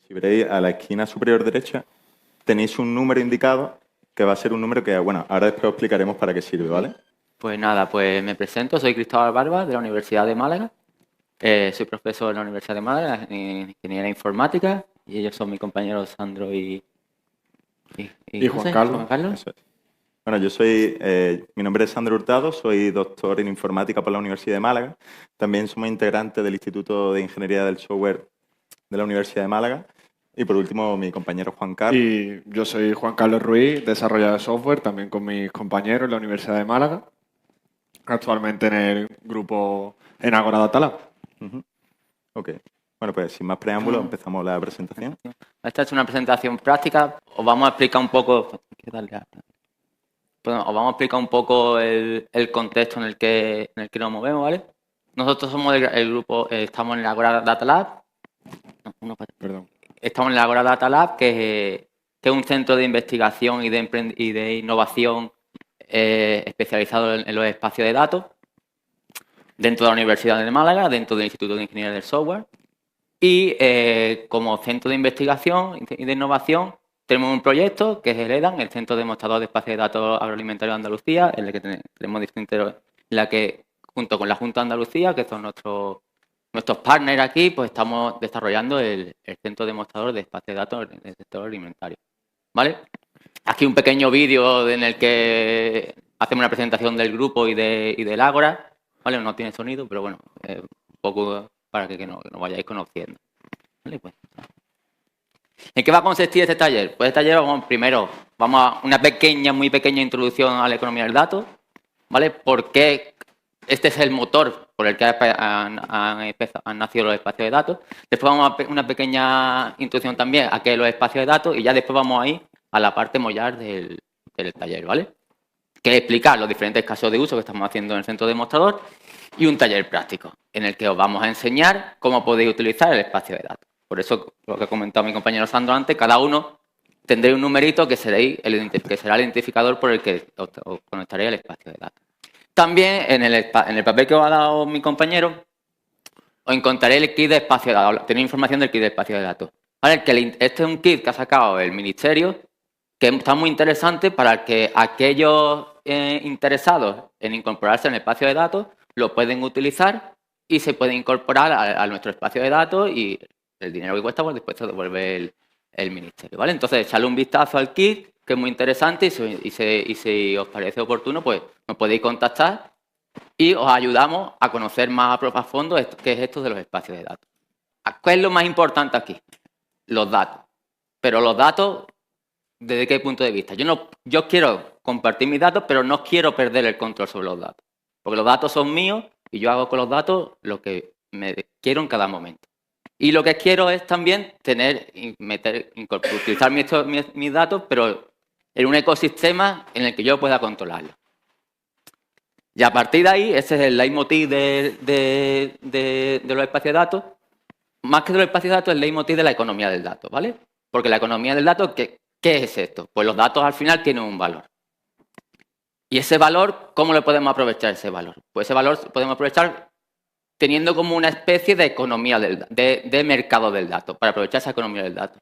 Si veréis a la esquina superior derecha, tenéis un número indicado que va a ser un número que, bueno, ahora después os explicaremos para qué sirve, ¿vale? Pues nada, pues me presento, soy Cristóbal Barba de la Universidad de Málaga. Soy profesor en la Universidad de Málaga en Ingeniería Informática y ellos son mis compañeros Sandro y Juan Carlos. Eso es. Bueno, yo soy, mi nombre es Sandro Hurtado, soy doctor en Informática por la Universidad de Málaga. También somos integrantes del Instituto de Ingeniería del Software de la Universidad de Málaga. Y por último, mi compañero Juan Carlos. Y yo soy Juan Carlos Ruiz, desarrollador de software, también con mis compañeros en la Universidad de Málaga. Actualmente en el grupo en Agora Data Lab. Ok. Bueno, pues sin más preámbulos, empezamos la presentación. Esta es una presentación práctica. Os vamos a explicar un poco... Os vamos a explicar un poco el contexto en el que nos movemos, ¿vale? Nosotros somos el grupo, estamos en el Agora Data Lab. Perdón. Estamos en el Agora Data Lab, que es un centro de investigación y de innovación especializado en los espacios de datos dentro de la Universidad de Málaga, dentro del Instituto de Ingeniería del Software. Y como centro de investigación y de innovación tenemos un proyecto que es el EDAN, el Centro Demostrador de Espacios de Datos Agroalimentarios de Andalucía, en el que tenemos distintos, en la que junto con la Junta de Andalucía, que son nuestros partners aquí, pues estamos desarrollando el Centro Demostrador de Espacios de Datos en el sector alimentario. ¿Vale? Aquí un pequeño vídeo en el que hacemos una presentación del grupo y del Ágora. ¿Vale? No tiene sonido, pero bueno, un poco para que nos vayáis conociendo. ¿Vale? Pues, ¿en qué va a consistir este taller? Pues este taller primero vamos a una muy pequeña introducción a la economía del dato, ¿vale? Porque este es el motor por el que han nacido los espacios de datos. Después vamos a una pequeña introducción también a qué es los espacios de datos y ya después vamos a ir a la parte mollar del taller, ¿vale? Que es explicar los diferentes casos de uso que estamos haciendo en el centro demostrador y un taller práctico en el que os vamos a enseñar cómo podéis utilizar el espacio de datos. Por eso, lo que ha comentado mi compañero Sandro antes, cada uno tendréis un numerito que será el identificador por el que os conectaréis al espacio de datos. También en el papel que os ha dado mi compañero, os encontraréis el kit de espacio de datos. Tenéis información del kit de espacio de datos. ¿Vale? Este es un kit que ha sacado el Ministerio, que está muy interesante para que aquellos interesados en incorporarse en el espacio de datos lo pueden utilizar y se puede incorporar a nuestro espacio de datos y el dinero que cuesta pues después se devuelve el Ministerio, ¿vale? Entonces, echarle un vistazo al kit, que es muy interesante, y si os parece oportuno, pues nos podéis contactar y os ayudamos a conocer más a fondo qué es esto de los espacios de datos. ¿Qué es lo más importante aquí? Los datos. Pero los datos, ¿desde qué punto de vista? Yo quiero compartir mis datos, pero no quiero perder el control sobre los datos. Porque los datos son míos y yo hago con los datos lo que me quiero en cada momento. Y lo que quiero es también utilizar mis datos, pero en un ecosistema en el que yo pueda controlarlo. Y a partir de ahí, ese es el leitmotiv de los espacios de datos. Más que de los espacios de datos, el leitmotiv de la economía del dato, ¿vale? Porque la economía del dato, ¿qué es esto? Pues los datos al final tienen un valor. Y ese valor, ¿cómo le podemos aprovechar ese valor? Pues ese valor podemos aprovechar teniendo como una especie de economía de mercado del dato, para aprovechar esa economía del dato.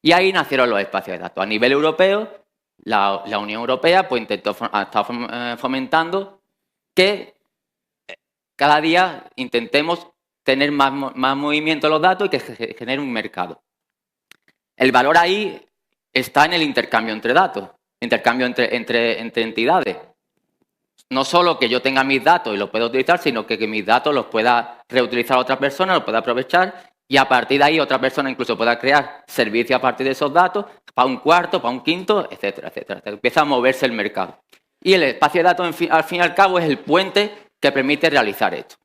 Y ahí nacieron los espacios de datos. A nivel europeo, la Unión Europea pues ha estado fomentando que cada día intentemos tener más movimiento de los datos y que se genere un mercado. El valor ahí está en el intercambio entre datos, intercambio entre entidades. No solo que yo tenga mis datos y los pueda utilizar, sino que mis datos los pueda reutilizar otra persona, los pueda aprovechar y a partir de ahí otra persona incluso pueda crear servicios a partir de esos datos para un cuarto, para un quinto, etcétera, etcétera. Empieza a moverse el mercado. Y el espacio de datos, al fin y al cabo, es el puente que permite realizar esto.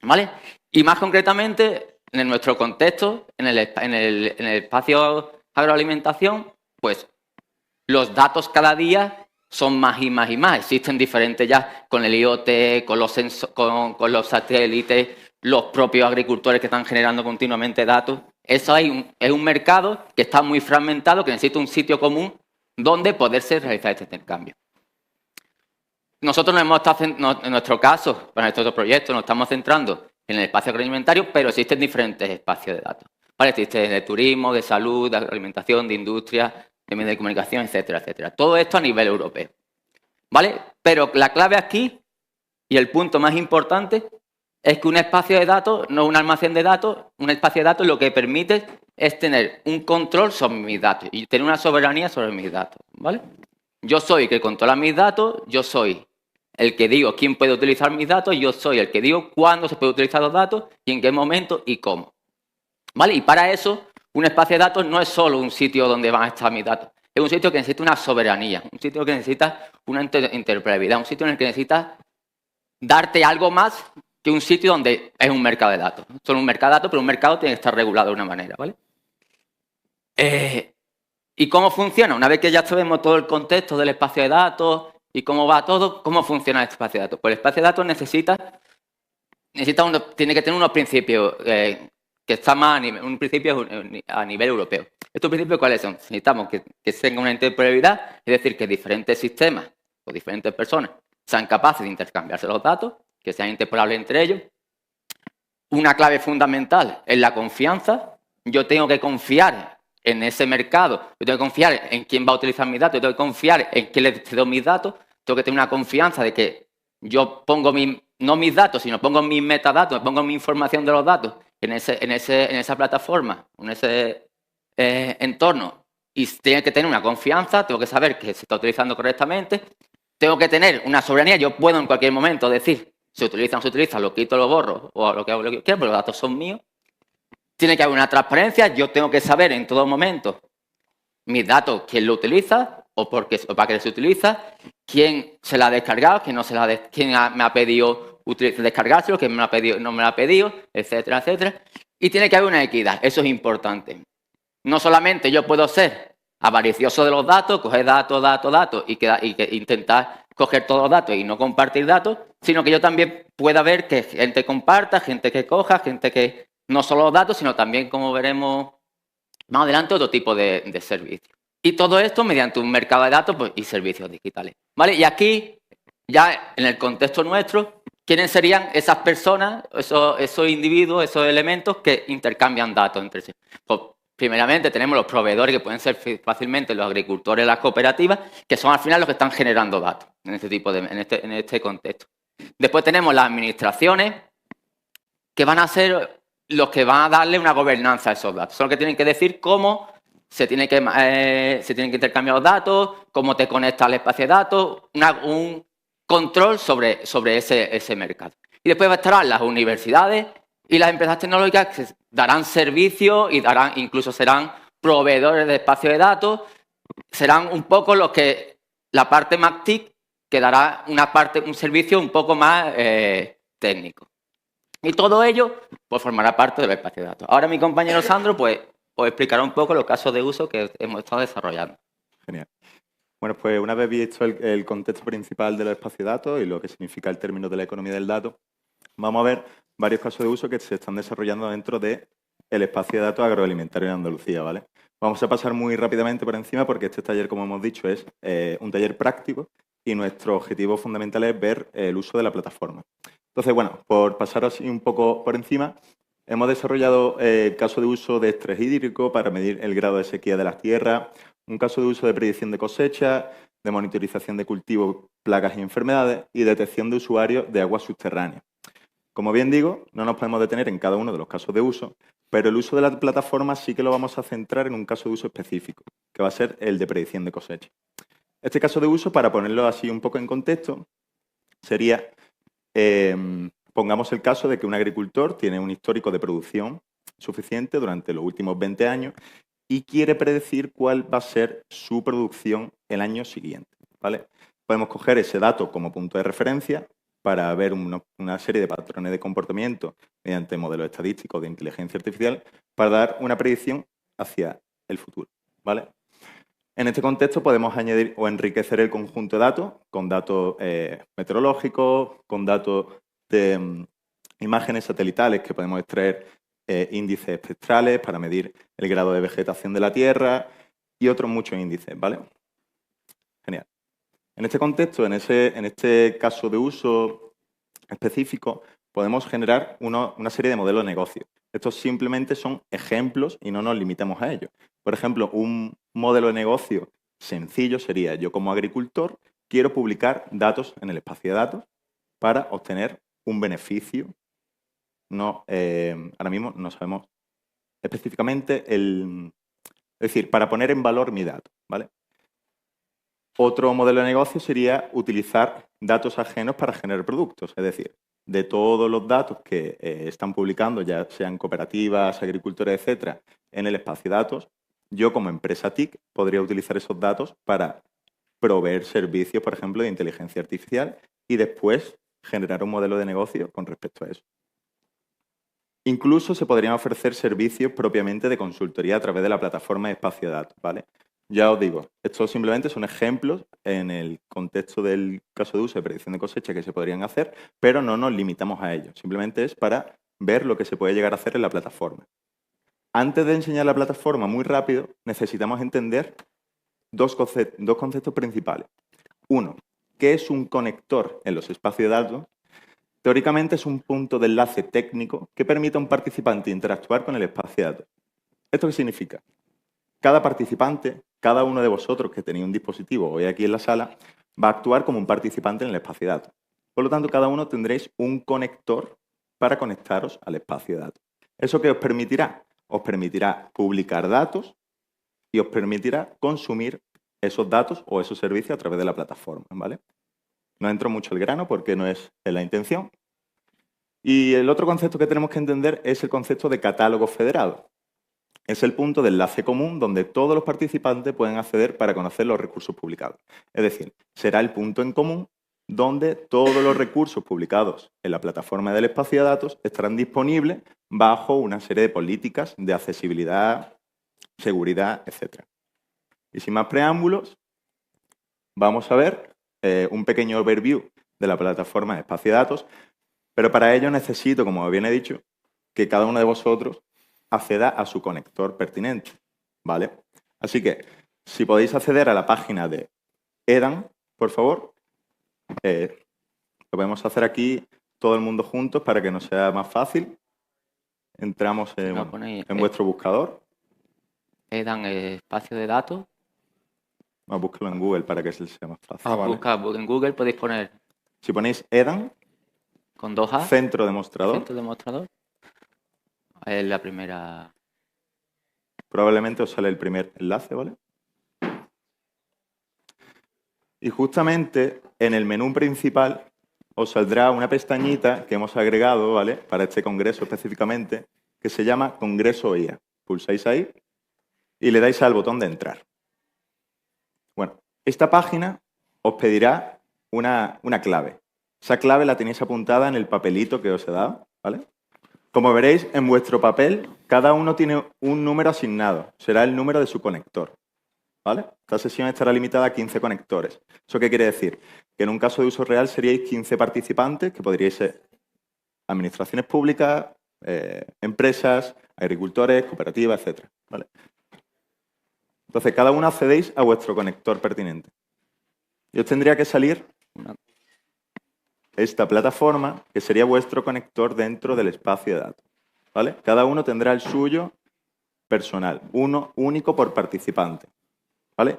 ¿Vale? Y más concretamente, en nuestro contexto, en el espacio agroalimentación, pues los datos cada día son más y más y más. Existen diferentes ya con el IoT, con los satélites, los propios agricultores que están generando continuamente datos. Eso es un mercado que está muy fragmentado, que necesita un sitio común donde poderse realizar este intercambio. Nosotros en nuestro caso, para nuestro proyecto, nos estamos centrando en el espacio agroalimentario, pero existen diferentes espacios de datos. ¿vale? Existe de turismo, de salud, de alimentación, de industria, de medios de comunicación, etcétera, etcétera. Todo esto a nivel europeo, ¿vale? Pero la clave aquí, y el punto más importante, es que un espacio de datos, no un almacén de datos, un espacio de datos lo que permite es tener un control sobre mis datos y tener una soberanía sobre mis datos, ¿vale? Yo soy el que controla mis datos, yo soy el que digo quién puede utilizar mis datos, yo soy el que digo cuándo se puede utilizar los datos y en qué momento y cómo, ¿vale? Y para eso, un espacio de datos no es solo un sitio donde van a estar mis datos, es un sitio que necesita una soberanía, un sitio que necesita una interoperabilidad, un sitio en el que necesita darte algo más que un sitio donde es un mercado de datos. Son un mercado de datos, pero un mercado tiene que estar regulado de una manera, ¿vale? ¿Y cómo funciona? Una vez que ya sabemos todo el contexto del espacio de datos y cómo va todo, ¿cómo funciona el espacio de datos? Pues el espacio de datos tiene que tener unos principios que están más un principio a nivel europeo. ¿Estos principios cuáles son? Necesitamos que tenga una interoperabilidad, es decir, que diferentes sistemas o diferentes personas sean capaces de intercambiarse los datos, que sean interoperables entre ellos. Una clave fundamental es la confianza. Yo tengo que confiar en ese mercado, yo tengo que confiar en quién va a utilizar mis datos, yo tengo que confiar en quién le cedo mis datos, tengo que tener una confianza de que yo pongo no mis datos, sino pongo mis metadatos, pongo mi información de los datos en esa plataforma, en ese entorno, y tiene que tener una confianza, tengo que saber que se está utilizando correctamente, tengo que tener una soberanía, yo puedo en cualquier momento decir, se utiliza o no se utiliza, lo quito, lo borro, o lo que quiero, pero los datos son míos. Tiene que haber una transparencia, yo tengo que saber en todo momento mis datos, quién lo utiliza o para qué se utiliza, quién se la ha descargado, quién me ha pedido descargárselo, quién no me lo ha pedido, etcétera, etcétera. Y tiene que haber una equidad, eso es importante. No solamente yo puedo ser avaricioso de los datos, coger datos y intentar coger todos los datos y no compartir datos, sino que yo también pueda ver que gente comparta, gente que coja, gente que no solo los datos, sino también, como veremos más adelante, otro tipo de servicios. Y todo esto mediante un mercado de datos y servicios digitales, ¿vale? Y aquí, ya en el contexto nuestro, ¿quiénes serían esas personas, esos individuos, esos elementos que intercambian datos entre sí? Pues, primeramente tenemos los proveedores, que pueden ser fácilmente los agricultores, las cooperativas, que son al final los que están generando datos en este contexto. Después tenemos las administraciones, que van a ser los que van a darle una gobernanza a esos datos. Son los que tienen que decir cómo se tienen que intercambiar los datos, cómo te conectas al espacio de datos, un control sobre ese mercado. Y después estarán las universidades y las empresas tecnológicas que darán servicios y incluso serán proveedores de espacio de datos. Serán un poco los que la parte más TIC, que dará un servicio un poco más técnico. Y todo ello pues, formará parte del espacio de datos. Ahora mi compañero Sandro pues, os explicará un poco los casos de uso que hemos estado desarrollando. Genial. Bueno, pues una vez visto el contexto principal de los espacios de datos y lo que significa el término de la economía del dato, vamos a ver varios casos de uso que se están desarrollando dentro del espacio de datos agroalimentario en Andalucía, ¿vale? Vamos a pasar muy rápidamente por encima porque este taller, como hemos dicho, es un taller práctico y nuestro objetivo fundamental es ver el uso de la plataforma. Entonces, bueno, por pasar así un poco por encima, hemos desarrollado el caso de uso de estrés hídrico para medir el grado de sequía de las tierras, un caso de uso de predicción de cosecha, de monitorización de cultivos, plagas y enfermedades y detección de usuarios de aguas subterráneas. Como bien digo, no nos podemos detener en cada uno de los casos de uso, pero el uso de la plataforma sí que lo vamos a centrar en un caso de uso específico, que va a ser el de predicción de cosecha. Este caso de uso, para ponerlo así un poco en contexto, sería, pongamos el caso de que un agricultor tiene un histórico de producción suficiente durante los últimos 20 años y quiere predecir cuál va a ser su producción el año siguiente, ¿vale? Podemos coger ese dato como punto de referencia para ver una serie de patrones de comportamiento mediante modelos estadísticos de inteligencia artificial para dar una predicción hacia el futuro, ¿vale? En este contexto podemos añadir o enriquecer el conjunto de datos con datos meteorológicos, con datos de imágenes satelitales que podemos extraer índices espectrales para medir el grado de vegetación de la Tierra y otros muchos índices, ¿vale? Genial. En este contexto, en este caso de uso específico, podemos generar una serie de modelos de negocio. Estos simplemente son ejemplos y no nos limitamos a ellos. Por ejemplo, un modelo de negocio sencillo sería: yo como agricultor quiero publicar datos en el espacio de datos para obtener un beneficio. Ahora mismo no sabemos específicamente es decir, para poner en valor mi dato, ¿vale? Otro modelo de negocio sería utilizar datos ajenos para generar productos, es decir, de todos los datos que están publicando, ya sean cooperativas, agricultores, etcétera, en el espacio de datos, yo como empresa TIC podría utilizar esos datos para proveer servicios, por ejemplo, de inteligencia artificial y después generar un modelo de negocio con respecto a eso. Incluso se podrían ofrecer servicios propiamente de consultoría a través de la plataforma de espacio de datos, ¿vale? Ya os digo, estos simplemente son ejemplos en el contexto del caso de uso de predicción de cosecha que se podrían hacer, pero no nos limitamos a ello. Simplemente es para ver lo que se puede llegar a hacer en la plataforma. Antes de enseñar la plataforma muy rápido, necesitamos entender dos conceptos principales. Uno, ¿qué es un conector en los espacios de datos? Teóricamente es un punto de enlace técnico que permite a un participante interactuar con el espacio de datos. ¿Esto qué significa? Cada participante, cada uno de vosotros que tenéis un dispositivo hoy aquí en la sala, va a actuar como un participante en el espacio de datos. Por lo tanto, cada uno tendréis un conector para conectaros al espacio de datos. ¿Eso qué os permitirá? Os permitirá publicar datos y os permitirá consumir esos datos o esos servicios a través de la plataforma, ¿vale? No entro mucho al grano porque no es la intención. Y el otro concepto que tenemos que entender es el concepto de catálogo federado. Es el punto de enlace común donde todos los participantes pueden acceder para conocer los recursos publicados. Es decir, será el punto en común donde todos los recursos publicados en la plataforma del espacio de datos estarán disponibles bajo una serie de políticas de accesibilidad, seguridad, etc. Y sin más preámbulos, vamos a ver un pequeño overview de la plataforma de espacio de datos, pero para ello necesito, como bien he dicho, que cada uno de vosotros acceda a su conector pertinente, ¿vale? Así que, si podéis acceder a la página de EDAN, por favor, lo podemos hacer aquí todo el mundo juntos para que nos sea más fácil. Entramos en vuestro buscador. EDAN espacio de datos. Vamos a buscarlo en Google para que se sea más fácil. Vale. Busca en Google, podéis poner Si ponéis EDAN, con 2A, centro demostrador, centro demostrador. Es la primera. probablemente os sale el primer enlace, ¿vale? Y justamente en el menú principal os saldrá una pestañita que hemos agregado, ¿vale?, para este congreso específicamente, que se llama Congreso IA. Pulsáis ahí y le dais al botón de entrar. Bueno, esta página os pedirá una clave. Esa clave la tenéis apuntada en el papelito que os he dado, ¿vale? Como veréis, en vuestro papel, cada uno tiene un número asignado. Será el número de su conector, ¿vale? Esta sesión estará limitada a 15 conectores. ¿Eso qué quiere decir? Que en un caso de uso real seríais 15 participantes, que podríais ser administraciones públicas, empresas, agricultores, cooperativas, etc., ¿vale? Entonces, cada uno accedéis a vuestro conector pertinente. Y os tendría que salir esta plataforma, que sería vuestro conector dentro del espacio de datos, ¿vale? Cada uno tendrá el suyo personal, uno único por participante, ¿vale?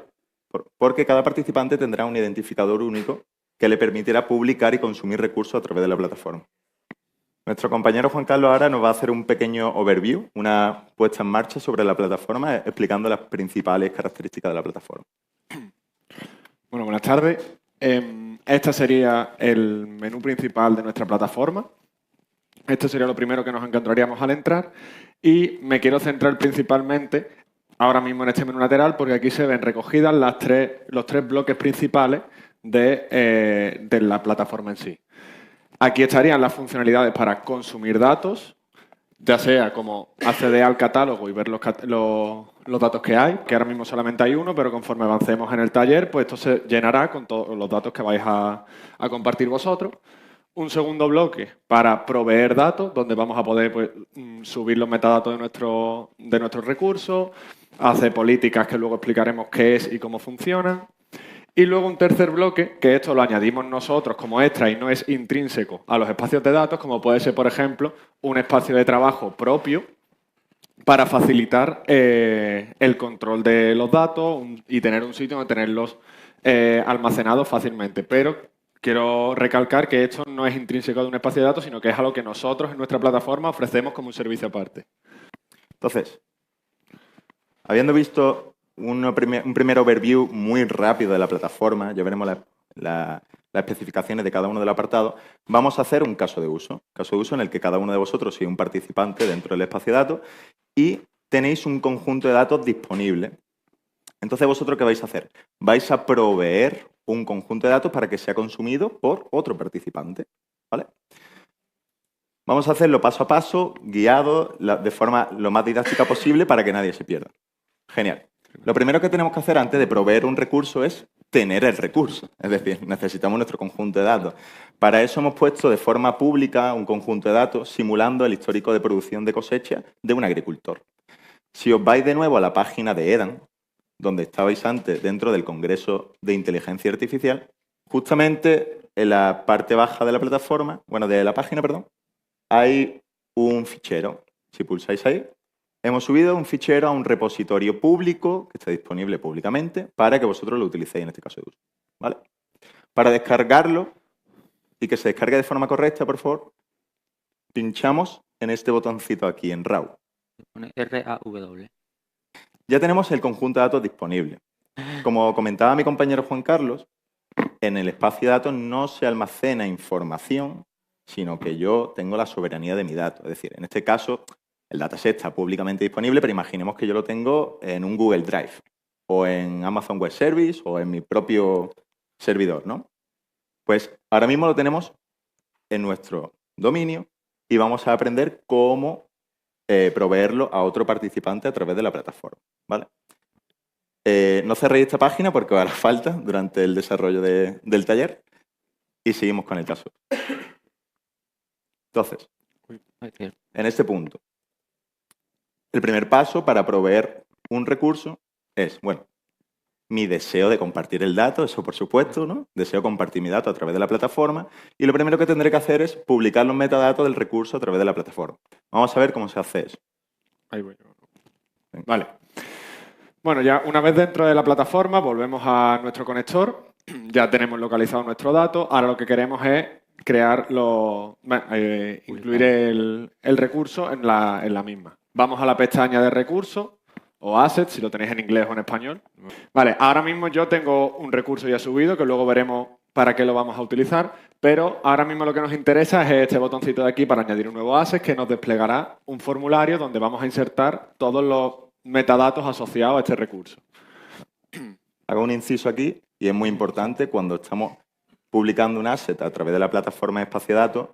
Porque cada participante tendrá un identificador único que le permitirá publicar y consumir recursos a través de la plataforma. Nuestro compañero Juan Carlos ahora nos va a hacer un pequeño overview, una puesta en marcha sobre la plataforma, explicando las principales características de la plataforma. Bueno, buenas tardes. Este sería el menú principal de nuestra plataforma. Esto sería lo primero que nos encontraríamos al entrar. Y me quiero centrar principalmente ahora mismo en este menú lateral porque aquí se ven recogidas los tres bloques principales de la plataforma en sí. Aquí estarían las funcionalidades para consumir datos, ya sea como acceder al catálogo y ver los datos que hay, que ahora mismo solamente hay uno, pero conforme avancemos en el taller, pues esto se llenará con todos los datos que vais a compartir vosotros. Un segundo bloque para proveer datos, donde vamos a poder pues, subir los metadatos de nuestros recursos, hacer políticas que luego explicaremos qué es y cómo funcionan. Y luego un tercer bloque, que esto lo añadimos nosotros como extra y no es intrínseco a los espacios de datos, como puede ser, por ejemplo, un espacio de trabajo propio para facilitar el control de los datos y tener un sitio donde tenerlos almacenados fácilmente. Pero quiero recalcar que esto no es intrínseco de un espacio de datos, sino que es algo que nosotros en nuestra plataforma ofrecemos como un servicio aparte. Entonces, habiendo visto un primer overview muy rápido de la plataforma, ya veremos las especificaciones de cada uno de los apartados, vamos a hacer un caso de uso. Caso de uso en el que cada uno de vosotros sois un participante dentro del espacio de datos y tenéis un conjunto de datos disponible. Entonces, ¿vosotros qué vais a hacer? Vais a proveer un conjunto de datos para que sea consumido por otro participante, ¿vale? Vamos a hacerlo paso a paso, guiado, de forma lo más didáctica posible para que nadie se pierda. Genial. Lo primero que tenemos que hacer antes de proveer un recurso es tener el recurso. Es decir, necesitamos nuestro conjunto de datos. Para eso hemos puesto de forma pública un conjunto de datos simulando el histórico de producción de cosecha de un agricultor. Si os vais de nuevo a la página de EDAN, donde estabais antes dentro del Congreso de Inteligencia Artificial, justamente en la parte baja de la plataforma, de la página, perdón, hay un fichero. Si pulsáis ahí, hemos subido un fichero a un repositorio público que está disponible públicamente para que vosotros lo utilicéis en este caso de uso, ¿vale? Para descargarlo y que se descargue de forma correcta, por favor, pinchamos en este botoncito aquí, en RAW. Pone RAW. Ya tenemos el conjunto de datos disponible. Como comentaba mi compañero Juan Carlos, en el espacio de datos no se almacena información, sino que yo tengo la soberanía de mi dato. Es decir, en este caso, el dataset está públicamente disponible, pero imaginemos que yo lo tengo en un Google Drive, o en Amazon Web Service, o en mi propio servidor, ¿no? Pues ahora mismo lo tenemos en nuestro dominio y vamos a aprender cómo proveerlo a otro participante a través de la plataforma, ¿vale? No cerréis esta página porque os hará falta durante el desarrollo del taller y seguimos con el caso. Entonces, en este punto, el primer paso para proveer un recurso es, mi deseo de compartir el dato, eso por supuesto, ¿no? Deseo compartir mi dato a través de la plataforma y lo primero que tendré que hacer es publicar los metadatos del recurso a través de la plataforma. Vamos a ver cómo se hace eso. Ahí voy. Vale. Bueno, ya una vez dentro de la plataforma volvemos a nuestro conector. Ya tenemos localizado nuestro dato. Ahora lo que queremos es crear incluir el recurso en la misma. Vamos a la pestaña de recursos o assets, si lo tenéis en inglés o en español. Vale, ahora mismo yo tengo un recurso ya subido, que luego veremos para qué lo vamos a utilizar, pero ahora mismo lo que nos interesa es este botoncito de aquí para añadir un nuevo asset que nos desplegará un formulario donde vamos a insertar todos los metadatos asociados a este recurso. Hago un inciso aquí y es muy importante cuando estamos publicando un asset a través de la plataforma de espacio de datos.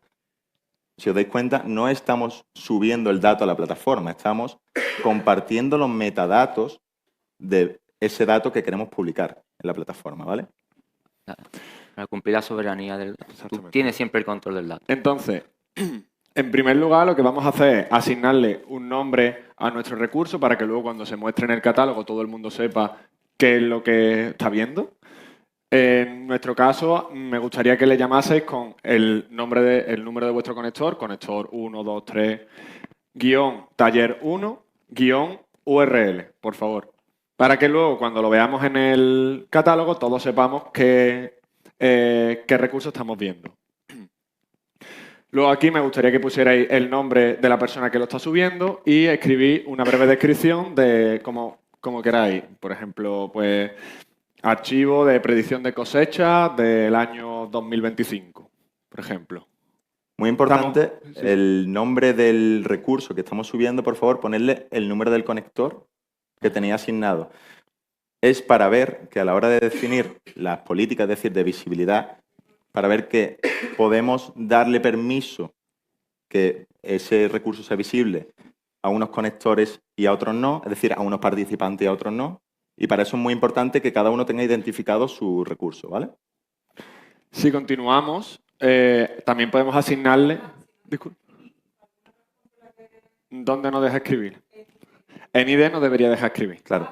Si os dais cuenta, no estamos subiendo el dato a la plataforma, estamos compartiendo los metadatos de ese dato que queremos publicar en la plataforma, ¿vale? Para cumplir la soberanía del dato. Tú tienes siempre el control del dato. Entonces, en primer lugar, lo que vamos a hacer es asignarle un nombre a nuestro recurso para que luego cuando se muestre en el catálogo todo el mundo sepa qué es lo que está viendo. En nuestro caso, me gustaría que le llamaseis con el número de vuestro conector, conector 1, 2, 3, guión taller 1, guión URL, por favor. Para que luego, cuando lo veamos en el catálogo, todos sepamos qué recurso estamos viendo. Luego aquí me gustaría que pusierais el nombre de la persona que lo está subiendo y escribir una breve descripción de como queráis. Por ejemplo, pues archivo de predicción de cosecha del año 2025, por ejemplo. Muy importante, el nombre del recurso que estamos subiendo, por favor, ponerle el número del conector que tenéis asignado. Es para ver que a la hora de definir las políticas, es decir, de visibilidad, para ver que podemos darle permiso que ese recurso sea visible a unos conectores y a otros no, es decir, a unos participantes y a otros no. Y para eso es muy importante que cada uno tenga identificado su recurso, ¿vale? Si continuamos, también podemos asignarle... Disculpe. ¿Dónde nos deja escribir? En ID nos debería dejar escribir. Claro.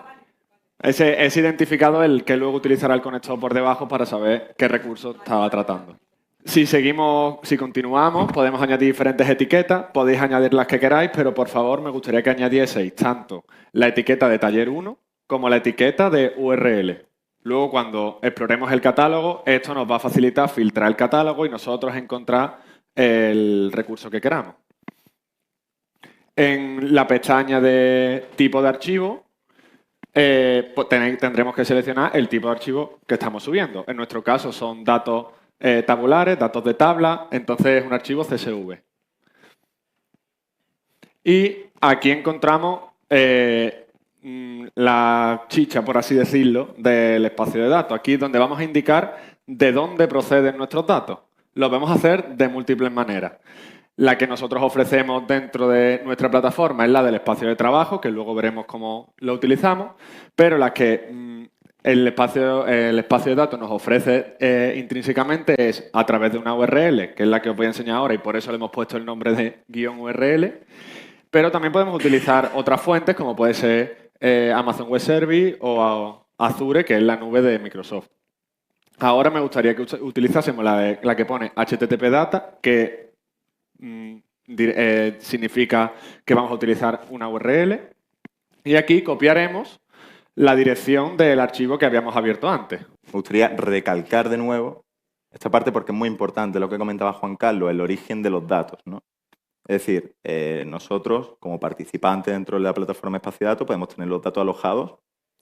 Ese identificado es el que luego utilizará el conector por debajo para saber qué recurso estaba tratando. Si continuamos, podemos añadir diferentes etiquetas, podéis añadir las que queráis, pero por favor me gustaría que añadieseis tanto la etiqueta de taller 1 como la etiqueta de URL. Luego, cuando exploremos el catálogo, esto nos va a facilitar filtrar el catálogo y nosotros encontrar el recurso que queramos. En la pestaña de tipo de archivo, pues tendremos que seleccionar el tipo de archivo que estamos subiendo. En nuestro caso son datos tabulares, datos de tabla, entonces es un archivo CSV. Y aquí encontramos la chicha, por así decirlo, del espacio de datos. Aquí es donde vamos a indicar de dónde proceden nuestros datos. Lo vamos a hacer de múltiples maneras. La que nosotros ofrecemos dentro de nuestra plataforma es la del espacio de trabajo, que luego veremos cómo lo utilizamos, pero la que el espacio de datos nos ofrece intrínsecamente es a través de una URL, que es la que os voy a enseñar ahora y por eso le hemos puesto el nombre de --URL, pero también podemos utilizar otras fuentes como puede ser Amazon Web Service o Azure, que es la nube de Microsoft. Ahora me gustaría que utilizásemos la que pone HTTP Data, que significa que vamos a utilizar una URL. Y aquí copiaremos la dirección del archivo que habíamos abierto antes. Me gustaría recalcar de nuevo esta parte porque es muy importante lo que comentaba Juan Carlos, el origen de los datos, ¿no? Es decir, nosotros, como participantes dentro de la plataforma Espacio de Datos, podemos tener los datos alojados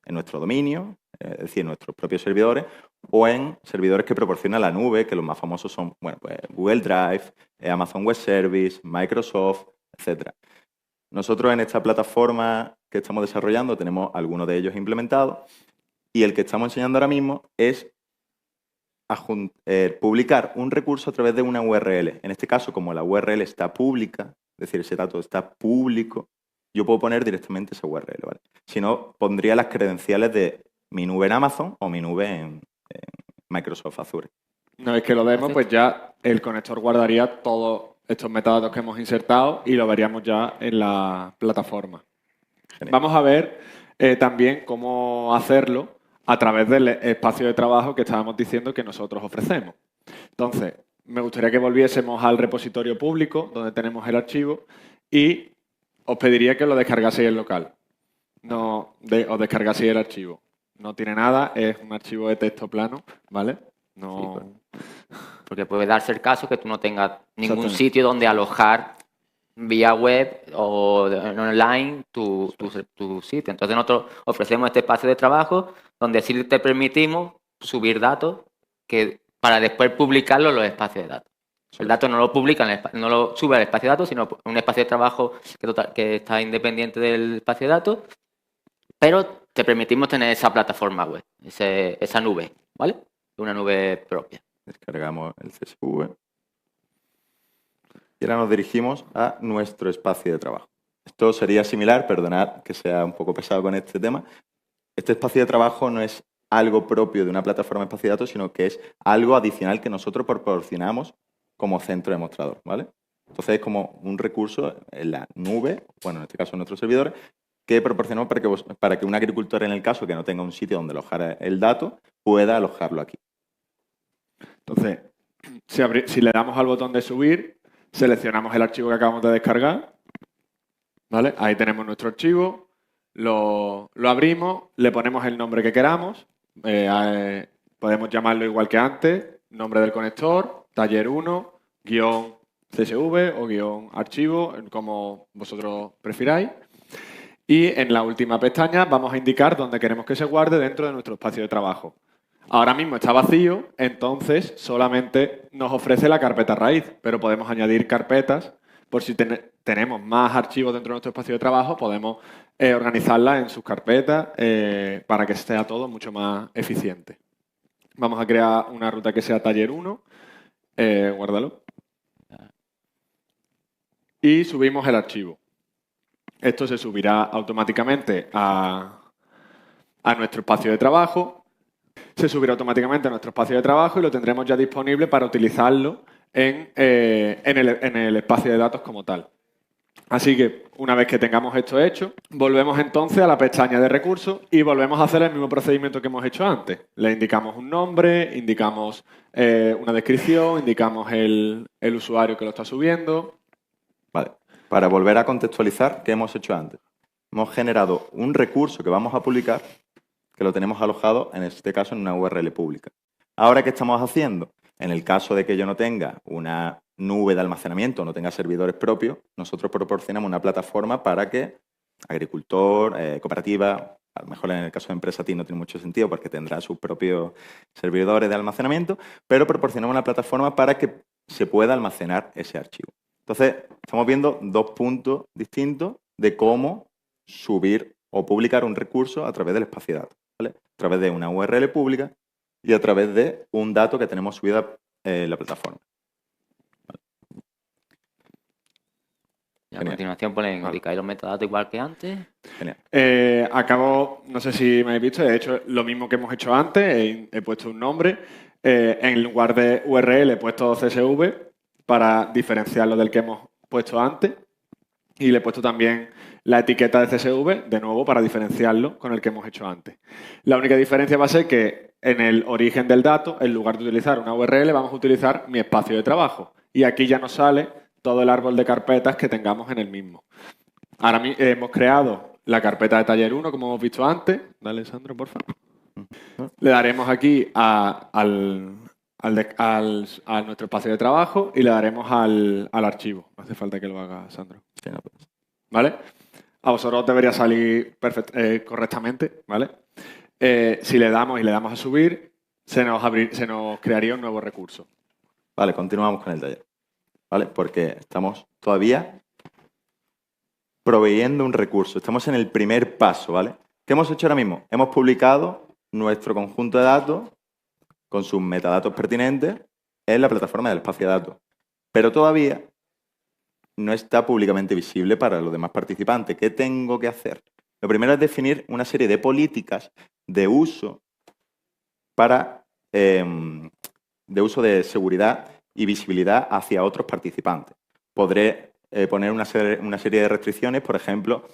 en nuestro dominio, es decir, en nuestros propios servidores, o en servidores que proporciona la nube, que los más famosos son bueno, pues Google Drive, Amazon Web Service, Microsoft, etc. Nosotros en esta plataforma que estamos desarrollando tenemos algunos de ellos implementados y el que estamos enseñando ahora mismo es publicar un recurso a través de una URL. En este caso, como la URL está pública, es decir, ese dato está público, yo puedo poner directamente esa URL, ¿vale? Si no, pondría las credenciales de mi nube en Amazon o mi nube en Microsoft Azure. Una vez que lo demos, pues ya el conector guardaría todos estos metadatos que hemos insertado y lo veríamos ya en la plataforma. Genial. Vamos a ver también cómo hacerlo a través del espacio de trabajo que estábamos diciendo que nosotros ofrecemos. Entonces, me gustaría que volviésemos al repositorio público, donde tenemos el archivo, y os pediría que lo descargaseis en local. Os descargaseis el archivo. No tiene nada, es un archivo de texto plano, ¿vale? No... Sí, porque puede darse el caso que tú no tengas ningún sitio donde alojar vía web o online tu sitio. Entonces nosotros ofrecemos este espacio de trabajo donde sí te permitimos subir datos para después publicarlo en los espacios de datos. El dato no lo publica, no lo sube al espacio de datos, sino un espacio de trabajo que está independiente del espacio de datos, pero te permitimos tener esa plataforma web, esa nube, ¿vale? Una nube propia. Descargamos el CSV. Y ahora nos dirigimos a nuestro espacio de trabajo. Esto sería similar, perdonad que sea un poco pesado con este tema. Este espacio de trabajo no es algo propio de una plataforma de espacio de datos, sino que es algo adicional que nosotros proporcionamos como centro demostrador, ¿vale? Entonces es como un recurso en la nube, bueno, en este caso en nuestros servidores, que proporcionamos para que un agricultor, en el caso que no tenga un sitio donde alojar el dato, pueda alojarlo aquí. Entonces, si le damos al botón de subir, seleccionamos el archivo que acabamos de descargar, ¿vale? Ahí tenemos nuestro archivo, lo abrimos, le ponemos el nombre que queramos, podemos llamarlo igual que antes, nombre del conector, taller 1, -CSV o -archivo, como vosotros prefiráis. Y en la última pestaña vamos a indicar dónde queremos que se guarde dentro de nuestro espacio de trabajo. Ahora mismo está vacío, entonces solamente nos ofrece la carpeta raíz, pero podemos añadir carpetas. Por si tenemos más archivos dentro de nuestro espacio de trabajo, podemos organizarlas en sus carpetas para que sea todo mucho más eficiente. Vamos a crear una ruta que sea taller 1, guárdalo. Y subimos el archivo. Esto se subirá automáticamente a nuestro espacio de trabajo. Se subirá automáticamente a nuestro espacio de trabajo y lo tendremos ya disponible para utilizarlo en el espacio de datos como tal. Así que una vez que tengamos esto hecho, volvemos entonces a la pestaña de recursos y volvemos a hacer el mismo procedimiento que hemos hecho antes. Le indicamos un nombre, indicamos una descripción, indicamos el usuario que lo está subiendo. Vale. Para volver a contextualizar, ¿qué hemos hecho antes? Hemos generado un recurso que vamos a publicar, que lo tenemos alojado, en este caso, en una URL pública. Ahora, ¿qué estamos haciendo? En el caso de que yo no tenga una nube de almacenamiento, no tenga servidores propios, nosotros proporcionamos una plataforma para que agricultor, cooperativa, a lo mejor en el caso de empresa TIC no tiene mucho sentido porque tendrá sus propios servidores de almacenamiento, pero proporcionamos una plataforma para que se pueda almacenar ese archivo. Entonces, estamos viendo dos puntos distintos de cómo subir o publicar un recurso a través del espacio de datos, ¿vale? A través de una URL pública y a través de un dato que tenemos subido en la plataforma. Y a continuación indicáis los metadatos igual que antes. Genial. Acabo, no sé si me habéis visto, he hecho lo mismo que hemos hecho antes, he puesto un nombre, en lugar de URL he puesto CSV para diferenciarlo del que hemos puesto antes y le he puesto también la etiqueta de CSV, de nuevo, para diferenciarlo con el que hemos hecho antes. La única diferencia va a ser que en el origen del dato, en lugar de utilizar una URL, vamos a utilizar mi espacio de trabajo. Y aquí ya nos sale todo el árbol de carpetas que tengamos en el mismo. Ahora hemos creado la carpeta de taller 1, como hemos visto antes. Dale, Sandro, por favor. Le daremos aquí a nuestro espacio de trabajo y le daremos al archivo. No hace falta que lo haga Sandro. Sí, no, pues. ¿Vale? A vosotros debería salir correctamente, ¿vale? Si le damos y le damos a subir, se nos crearía un nuevo recurso. Vale, continuamos con el taller, ¿vale? Porque estamos todavía proveyendo un recurso. Estamos en el primer paso, ¿vale? ¿Qué hemos hecho ahora mismo? Hemos publicado nuestro conjunto de datos con sus metadatos pertinentes en la plataforma del espacio de datos. Pero todavía no está públicamente visible para los demás participantes. ¿Qué tengo que hacer? Lo primero es definir una serie de políticas de uso de uso de seguridad y visibilidad hacia otros participantes. Podré poner una serie de restricciones, por ejemplo,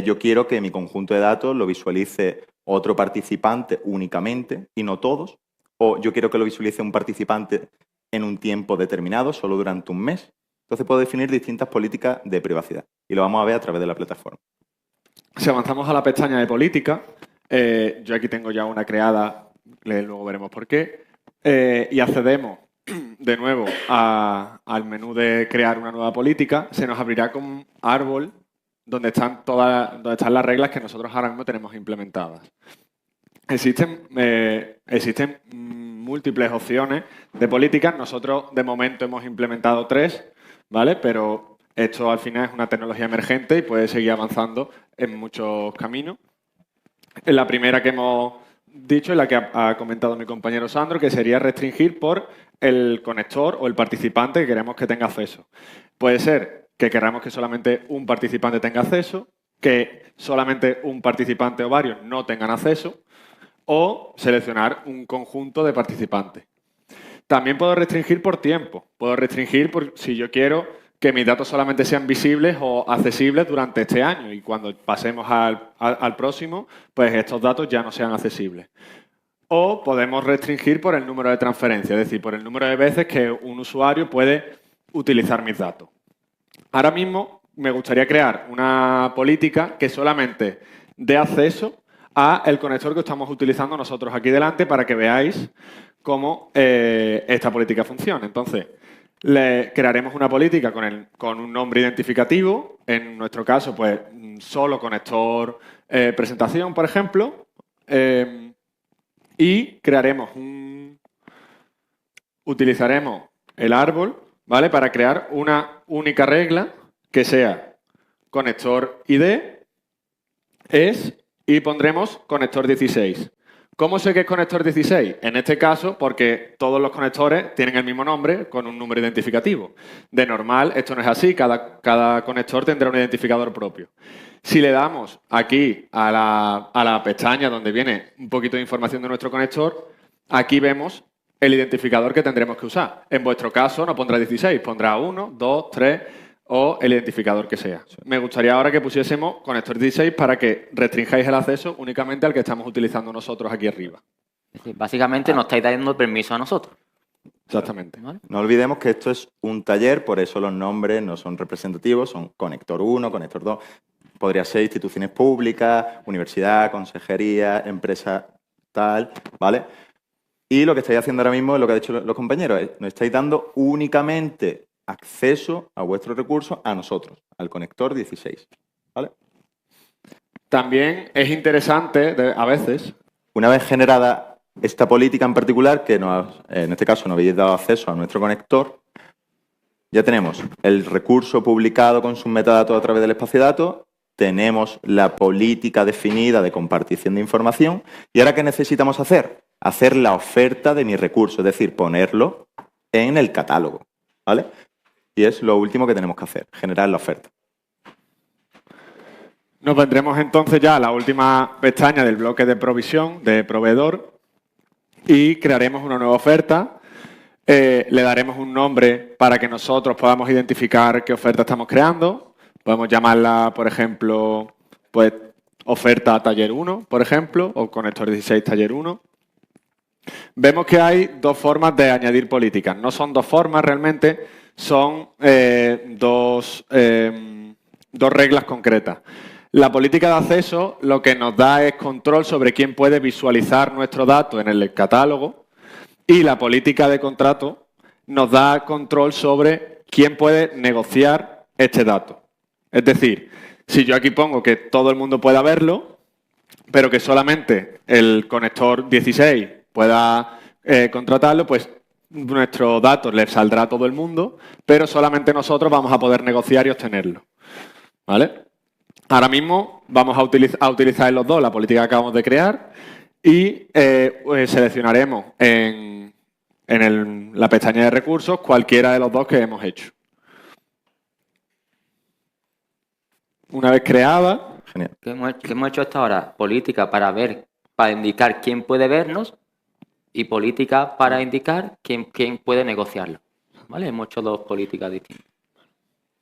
yo quiero que mi conjunto de datos lo visualice otro participante únicamente y no todos, o yo quiero que lo visualice un participante en un tiempo determinado, solo durante un mes. Entonces puedo definir distintas políticas de privacidad y lo vamos a ver a través de la plataforma. Si avanzamos a la pestaña de política, yo aquí tengo ya una creada, luego veremos por qué, y accedemos de nuevo al menú de crear una nueva política, se nos abrirá con un árbol donde están las reglas que nosotros ahora mismo tenemos implementadas. Existen múltiples opciones de políticas. Nosotros, de momento, hemos implementado 3, ¿vale? Pero esto, al final, es una tecnología emergente y puede seguir avanzando en muchos caminos. La primera que hemos dicho es la que ha comentado mi compañero Sandro, que sería restringir por el conector o el participante que queremos que tenga acceso. Puede ser que queramos que solamente un participante tenga acceso, que solamente un participante o varios no tengan acceso, o seleccionar un conjunto de participantes. También puedo restringir por tiempo. Puedo restringir por si yo quiero que mis datos solamente sean visibles o accesibles durante este año y cuando pasemos al próximo, pues estos datos ya no sean accesibles. O podemos restringir por el número de transferencias, es decir, por el número de veces que un usuario puede utilizar mis datos. Ahora mismo me gustaría crear una política que solamente dé acceso a el conector que estamos utilizando nosotros aquí delante para que veáis cómo esta política funciona. Entonces, le crearemos una política con un nombre identificativo, en nuestro caso, pues solo conector presentación, por ejemplo, y utilizaremos el árbol, ¿vale? Para crear una única regla que sea conector ID y pondremos conector 16. ¿Cómo sé que es conector 16? En este caso, porque todos los conectores tienen el mismo nombre con un número identificativo. De normal, esto no es así. Cada conector tendrá un identificador propio. Si le damos aquí a la pestaña donde viene un poquito de información de nuestro conector, aquí vemos el identificador que tendremos que usar. En vuestro caso no pondrá 16, pondrá 1, 2, 3, o el identificador que sea. Me gustaría ahora que pusiésemos conector 16 para que restringáis el acceso únicamente al que estamos utilizando nosotros aquí arriba. Es decir, básicamente nos estáis dando permiso a nosotros. Exactamente. ¿Vale? No olvidemos que esto es un taller, por eso los nombres no son representativos, son conector 1, conector 2. Podría ser instituciones públicas, universidad, consejería, empresa tal, ¿vale? Y lo que estáis haciendo ahora mismo es lo que han dicho los compañeros, nos estáis dando únicamente acceso a vuestros recursos a nosotros, al conector 16, ¿vale? También es interesante, a veces, Una vez generada esta política en particular, que en este caso nos habéis dado acceso a nuestro conector, ya tenemos el recurso publicado con sus metadatos a través del espacio de datos, tenemos la política definida de compartición de información y ahora ¿qué necesitamos hacer? Hacer la oferta de mi recurso, es decir, ponerlo en el catálogo, ¿vale? Y es lo último que tenemos que hacer, generar la oferta. nos vendremos entonces ya a la última pestaña del bloque de provisión, de proveedor, y crearemos una nueva oferta. Le daremos un nombre para que nosotros podamos identificar qué oferta estamos creando. Podemos llamarla, por ejemplo, pues, oferta taller 1, por ejemplo, o conector 16 taller 1. Vemos que hay dos formas de añadir políticas. No son dos formas realmente, son dos reglas concretas. La política de acceso lo que nos da es control sobre quién puede visualizar nuestro dato en el catálogo y la política de contrato nos da control sobre quién puede negociar este dato. Es decir, si yo aquí pongo que todo el mundo pueda verlo, pero que solamente el conector 16 pueda contratarlo, pues nuestro dato le saldrá a todo el mundo, pero solamente nosotros vamos a poder negociar y obtenerlo. ¿Vale? Ahora mismo vamos a utilizar en los dos la política que acabamos de crear y pues seleccionaremos en la pestaña de recursos cualquiera de los dos que hemos hecho. Una vez creada... Genial. ¿Qué hemos hecho hasta ahora? Política para indicar quién puede vernos y política para indicar quién puede negociarlo. ¿Vale? Hemos hecho dos políticas distintas.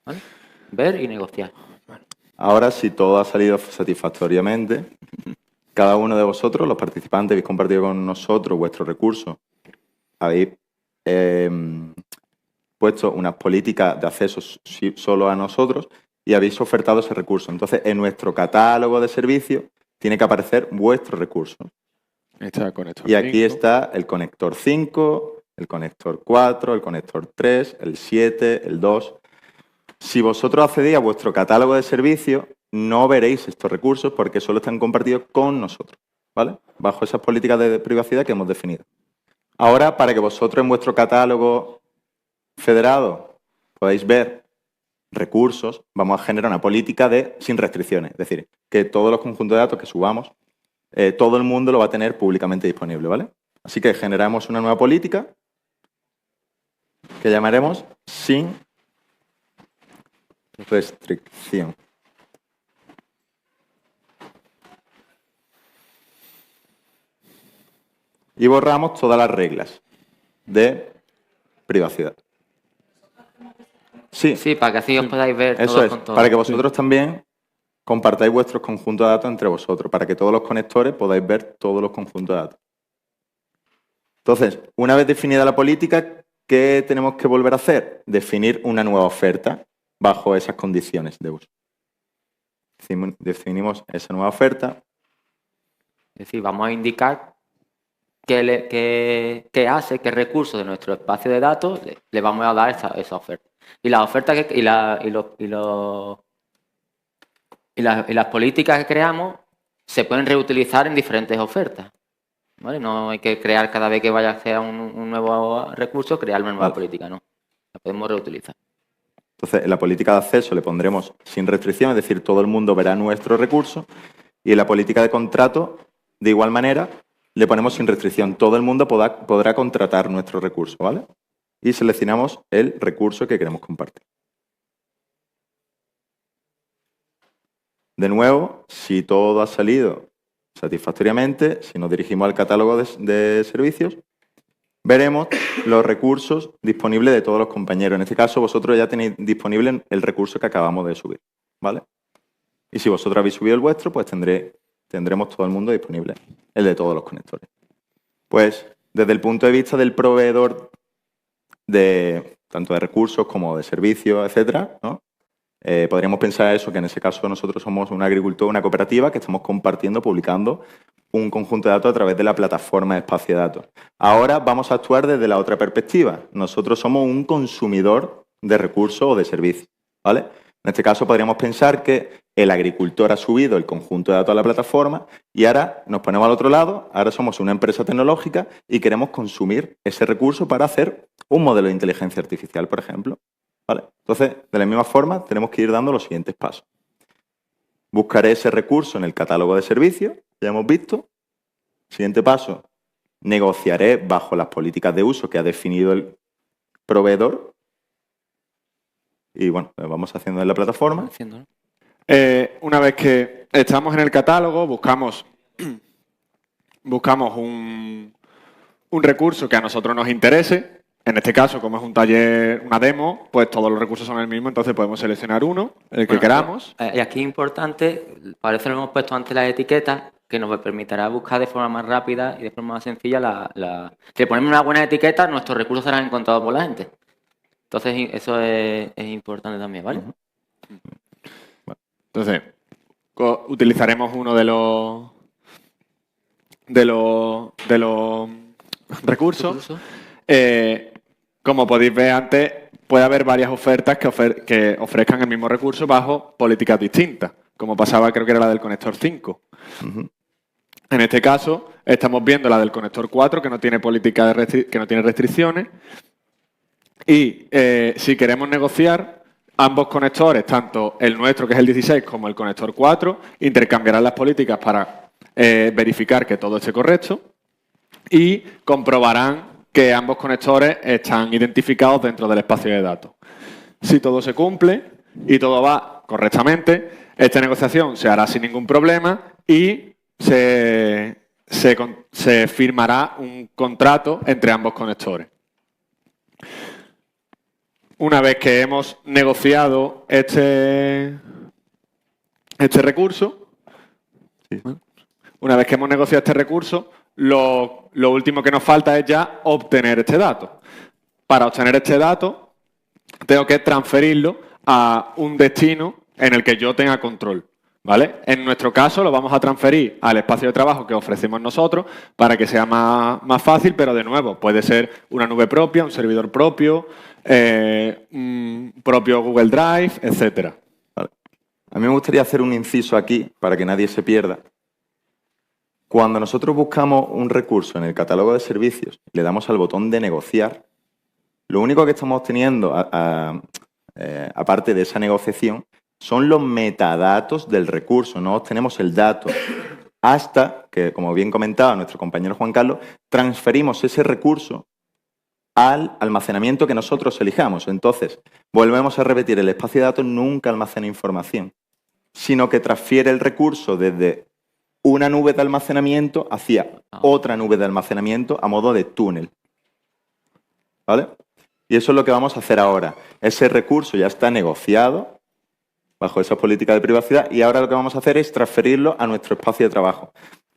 ¿Vale? Ver y negociar. Ahora, si todo ha salido satisfactoriamente, cada uno de vosotros, los participantes, habéis compartido con nosotros vuestros recursos, habéis puesto unas políticas de acceso solo a nosotros y habéis ofertado ese recurso. Entonces, en nuestro catálogo de servicios tiene que aparecer vuestro recurso. Está el conector Y aquí 5. está el conector 5, el conector 4, el conector 3, el 7, el 2... Si vosotros accedéis a vuestro catálogo de servicios, no veréis estos recursos porque solo están compartidos con nosotros, ¿vale? Bajo esas políticas de privacidad que hemos definido. Ahora, para que vosotros en vuestro catálogo federado podáis ver recursos, vamos a generar una política sin restricciones. Es decir, que todos los conjuntos de datos que subamos, todo el mundo lo va a tener públicamente disponible, ¿vale? Así que generamos una nueva política que llamaremos sin restricción. Y borramos todas las reglas de privacidad. Sí, Sí, para que así os podáis ver eso todos es, con todos. para que vosotros también compartáis vuestros conjuntos de datos entre vosotros, para que todos los conectores podáis ver todos los conjuntos de datos. Entonces, una vez definida la política, ¿qué tenemos que volver a hacer? Definir una nueva oferta bajo esas condiciones de uso. Definimos esa nueva oferta. Es decir, vamos a indicar qué hace, qué recursos de nuestro espacio de datos le vamos a dar esa oferta. Y las ofertas y las políticas que creamos se pueden reutilizar en diferentes ofertas. ¿Vale? No hay que crear cada vez que vaya a hacer un nuevo recurso, crear una nueva política, no. La podemos reutilizar. Entonces, en la política de acceso le pondremos sin restricción, es decir, todo el mundo verá nuestro recurso. Y en la política de contrato, de igual manera, le ponemos sin restricción. Todo el mundo podrá contratar nuestro recurso, ¿vale? Y seleccionamos el recurso que queremos compartir. De nuevo, si todo ha salido satisfactoriamente, si nos dirigimos al catálogo de servicios, veremos los recursos disponibles de todos los compañeros. En este caso, vosotros ya tenéis disponible el recurso que acabamos de subir, ¿vale? Y si vosotros habéis subido el vuestro, pues tendremos todo el mundo disponible, el de todos los conectores. Pues, desde el punto de vista del proveedor tanto de recursos como de servicios, etcétera, ¿no? Podríamos pensar eso, que en ese caso nosotros somos un agricultor, una cooperativa que estamos compartiendo, publicando un conjunto de datos a través de la plataforma de espacio de datos. Ahora vamos a actuar desde la otra perspectiva. Nosotros somos un consumidor de recursos o de servicios, ¿vale? En este caso podríamos pensar que el agricultor ha subido el conjunto de datos a la plataforma y ahora nos ponemos al otro lado, ahora somos una empresa tecnológica y queremos consumir ese recurso para hacer un modelo de inteligencia artificial, por ejemplo, ¿vale? Entonces, de la misma forma, tenemos que ir dando los siguientes pasos. Buscaré ese recurso en el catálogo de servicios, ya hemos visto. Siguiente paso, negociaré bajo las políticas de uso que ha definido el proveedor. Y bueno, lo vamos haciendo en la plataforma. Una vez que estamos en el catálogo, buscamos un recurso que a nosotros nos interese. En este caso, como es un taller, una demo, pues todos los recursos son el mismo, entonces podemos seleccionar uno, el que queramos. Y aquí es importante, para eso lo hemos puesto antes las etiquetas, que nos permitirá buscar de forma más rápida y de forma más sencilla Si le ponemos una buena etiqueta, nuestros recursos serán encontrados por la gente. Entonces, eso es importante también, ¿vale? Entonces, utilizaremos uno de los recursos. Como podéis ver antes, puede haber varias ofertas que ofrezcan el mismo recurso bajo políticas distintas, como pasaba, creo que era la del conector 5. En este caso, estamos viendo la del conector 4, que no tiene que no tiene restricciones. Y si queremos negociar, ambos conectores, tanto el nuestro, que es el 16, como el conector 4, intercambiarán las políticas para verificar que todo esté correcto y comprobarán que ambos conectores están identificados dentro del espacio de datos. Si todo se cumple y todo va correctamente, esta negociación se hará sin ningún problema y se firmará un contrato entre ambos conectores. Una vez que hemos negociado este recurso, lo último que nos falta es ya obtener este dato. Para obtener este dato, tengo que transferirlo a un destino en el que yo tenga control, ¿vale? En nuestro caso, lo vamos a transferir al espacio de trabajo que ofrecemos nosotros para que sea más fácil, pero de nuevo, puede ser una nube propia, un servidor propio, un propio Google Drive, etcétera. Vale. A mí me gustaría hacer un inciso aquí para que nadie se pierda. Cuando nosotros buscamos un recurso en el catálogo de servicios, le damos al botón de negociar, lo único que estamos obteniendo, aparte de esa negociación, son los metadatos del recurso. No obtenemos el dato hasta que, como bien comentaba nuestro compañero Juan Carlos, transferimos ese recurso al almacenamiento que nosotros elijamos. Entonces, volvemos a repetir, el espacio de datos nunca almacena información, sino que transfiere el recurso desde una nube de almacenamiento hacia otra nube de almacenamiento a modo de túnel. ¿Vale? Y eso es lo que vamos a hacer ahora. Ese recurso ya está negociado bajo esa política de privacidad y ahora lo que vamos a hacer es transferirlo a nuestro espacio de trabajo.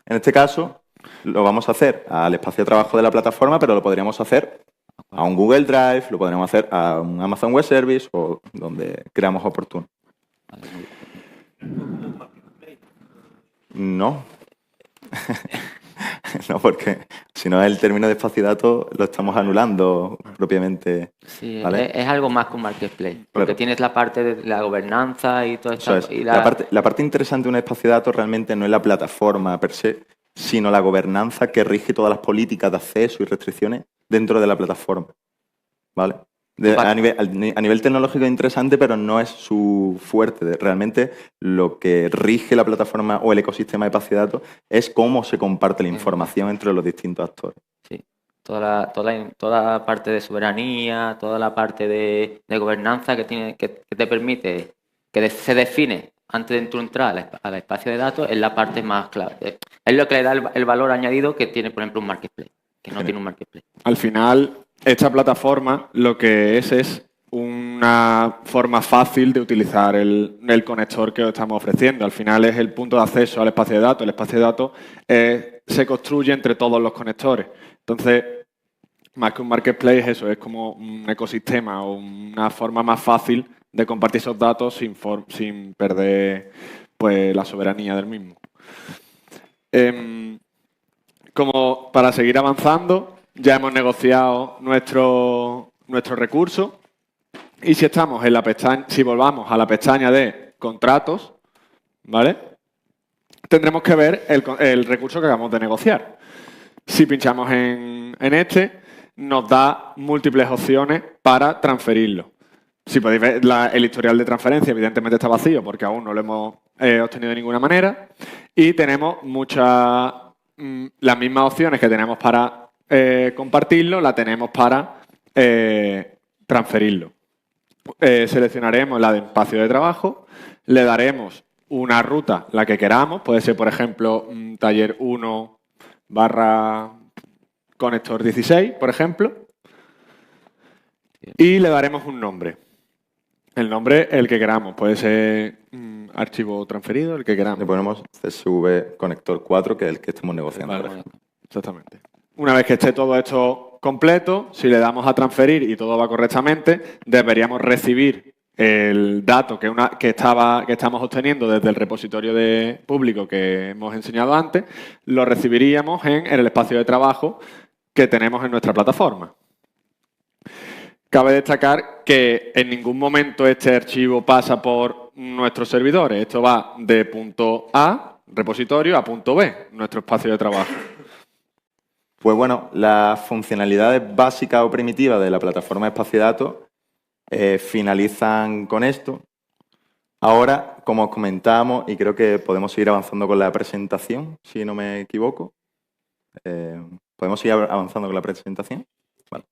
En este caso, lo vamos a hacer al espacio de trabajo de la plataforma, pero lo podríamos hacer a un Google Drive, lo podríamos hacer a un Amazon Web Service o donde creamos oportuno. No. No, porque si no el término de espacio de datos lo estamos anulando propiamente. Sí, ¿vale? Es algo más que un marketplace, porque Claro. tienes la parte de la gobernanza y todo esto. Eso es. La parte interesante de un espacio de datos realmente no es la plataforma per se, sino la gobernanza que rige todas las políticas de acceso y restricciones dentro de la plataforma. ¿Vale? A nivel tecnológico es interesante, pero no es su fuerte. Realmente lo que rige la plataforma o el ecosistema de espacio de datos es cómo se comparte la información entre los distintos actores. Sí, toda la parte de soberanía, toda la parte de gobernanza que te permite, que se define antes de entrar al espacio de datos, es la parte más clave. Es lo que le da el valor añadido que tiene, por ejemplo, un marketplace, que no tiene un marketplace. Al final, esta plataforma lo que es una forma fácil de utilizar el conector que os estamos ofreciendo. Al final es el punto de acceso al espacio de datos. El espacio de datos se construye entre todos los conectores. Entonces, más que un marketplace, eso es como un ecosistema o una forma más fácil de compartir esos datos sin perder pues, la soberanía del mismo. Como para seguir avanzando, ya hemos negociado nuestro recurso y si estamos en la pestaña, si volvamos a la pestaña de contratos, ¿vale? Tendremos que ver el recurso que acabamos de negociar. Si pinchamos en este, nos da múltiples opciones para transferirlo. Si podéis ver, el historial de transferencia evidentemente está vacío porque aún no lo hemos obtenido de ninguna manera. Y tenemos las mismas opciones que tenemos para compartirlo, la tenemos para transferirlo. Seleccionaremos la de espacio de trabajo, le daremos una ruta, la que queramos, puede ser, por ejemplo, taller 1 / conector 16, por ejemplo, y le daremos un nombre. El nombre, el que queramos, puede ser archivo transferido, el que queramos. Le ponemos CSV conector 4, que es el que estamos negociando. Vale. Exactamente. Una vez que esté todo esto completo, si le damos a transferir y todo va correctamente, deberíamos recibir el dato que estamos obteniendo desde el repositorio público que hemos enseñado antes, lo recibiríamos en el espacio de trabajo que tenemos en nuestra plataforma. Cabe destacar que en ningún momento este archivo pasa por nuestros servidores. Esto va de punto A, repositorio, a punto B, nuestro espacio de trabajo. Pues bueno, las funcionalidades básicas o primitivas de la plataforma de espacio de datos finalizan con esto. Ahora, como os comentábamos, y creo que podemos seguir avanzando con la presentación, si no me equivoco. ¿Podemos seguir avanzando con la presentación? Vale.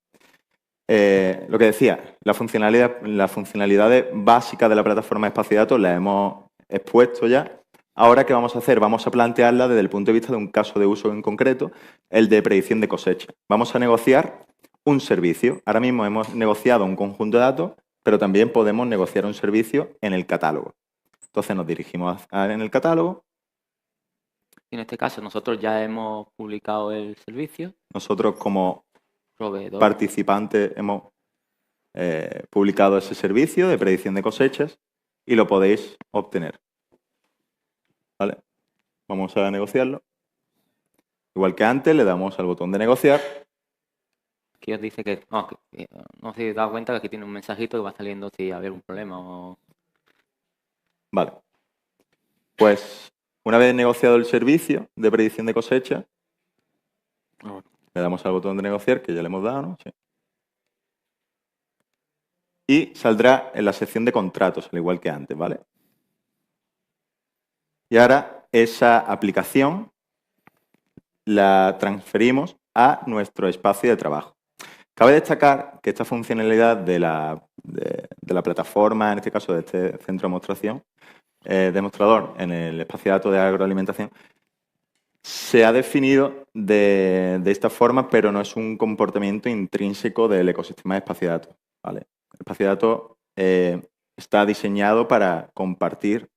Lo que decía, las funcionalidades básicas de la plataforma de espacio de datos las hemos expuesto ya. Ahora, ¿qué vamos a hacer? Vamos a plantearla desde el punto de vista de un caso de uso en concreto, el de predicción de cosecha. Vamos a negociar un servicio. Ahora mismo hemos negociado un conjunto de datos, pero también podemos negociar un servicio en el catálogo. Entonces nos dirigimos en el catálogo. En este caso, nosotros ya hemos publicado el servicio. Nosotros, como Proveedor. participantes, hemos publicado ese servicio de predicción de cosechas y lo podéis obtener. ¿Vale? Vamos a negociarlo. Igual que antes, le damos al botón de negociar. Aquí os dice que no os habéis dado cuenta que aquí tiene un mensajito que va saliendo si hay algún problema o... Vale. Pues una vez negociado el servicio de predicción de cosecha, le damos al botón de negociar, que ya le hemos dado, ¿no? Sí. Y saldrá en la sección de contratos, al igual que antes, ¿vale? Y ahora esa aplicación la transferimos a nuestro espacio de trabajo. Cabe destacar que esta funcionalidad de la plataforma, en este caso de este centro de demostración, demostrador en el espacio de datos de agroalimentación, se ha definido de esta forma, pero no es un comportamiento intrínseco del ecosistema de espacio de datos, ¿vale? El espacio de datos está diseñado para compartir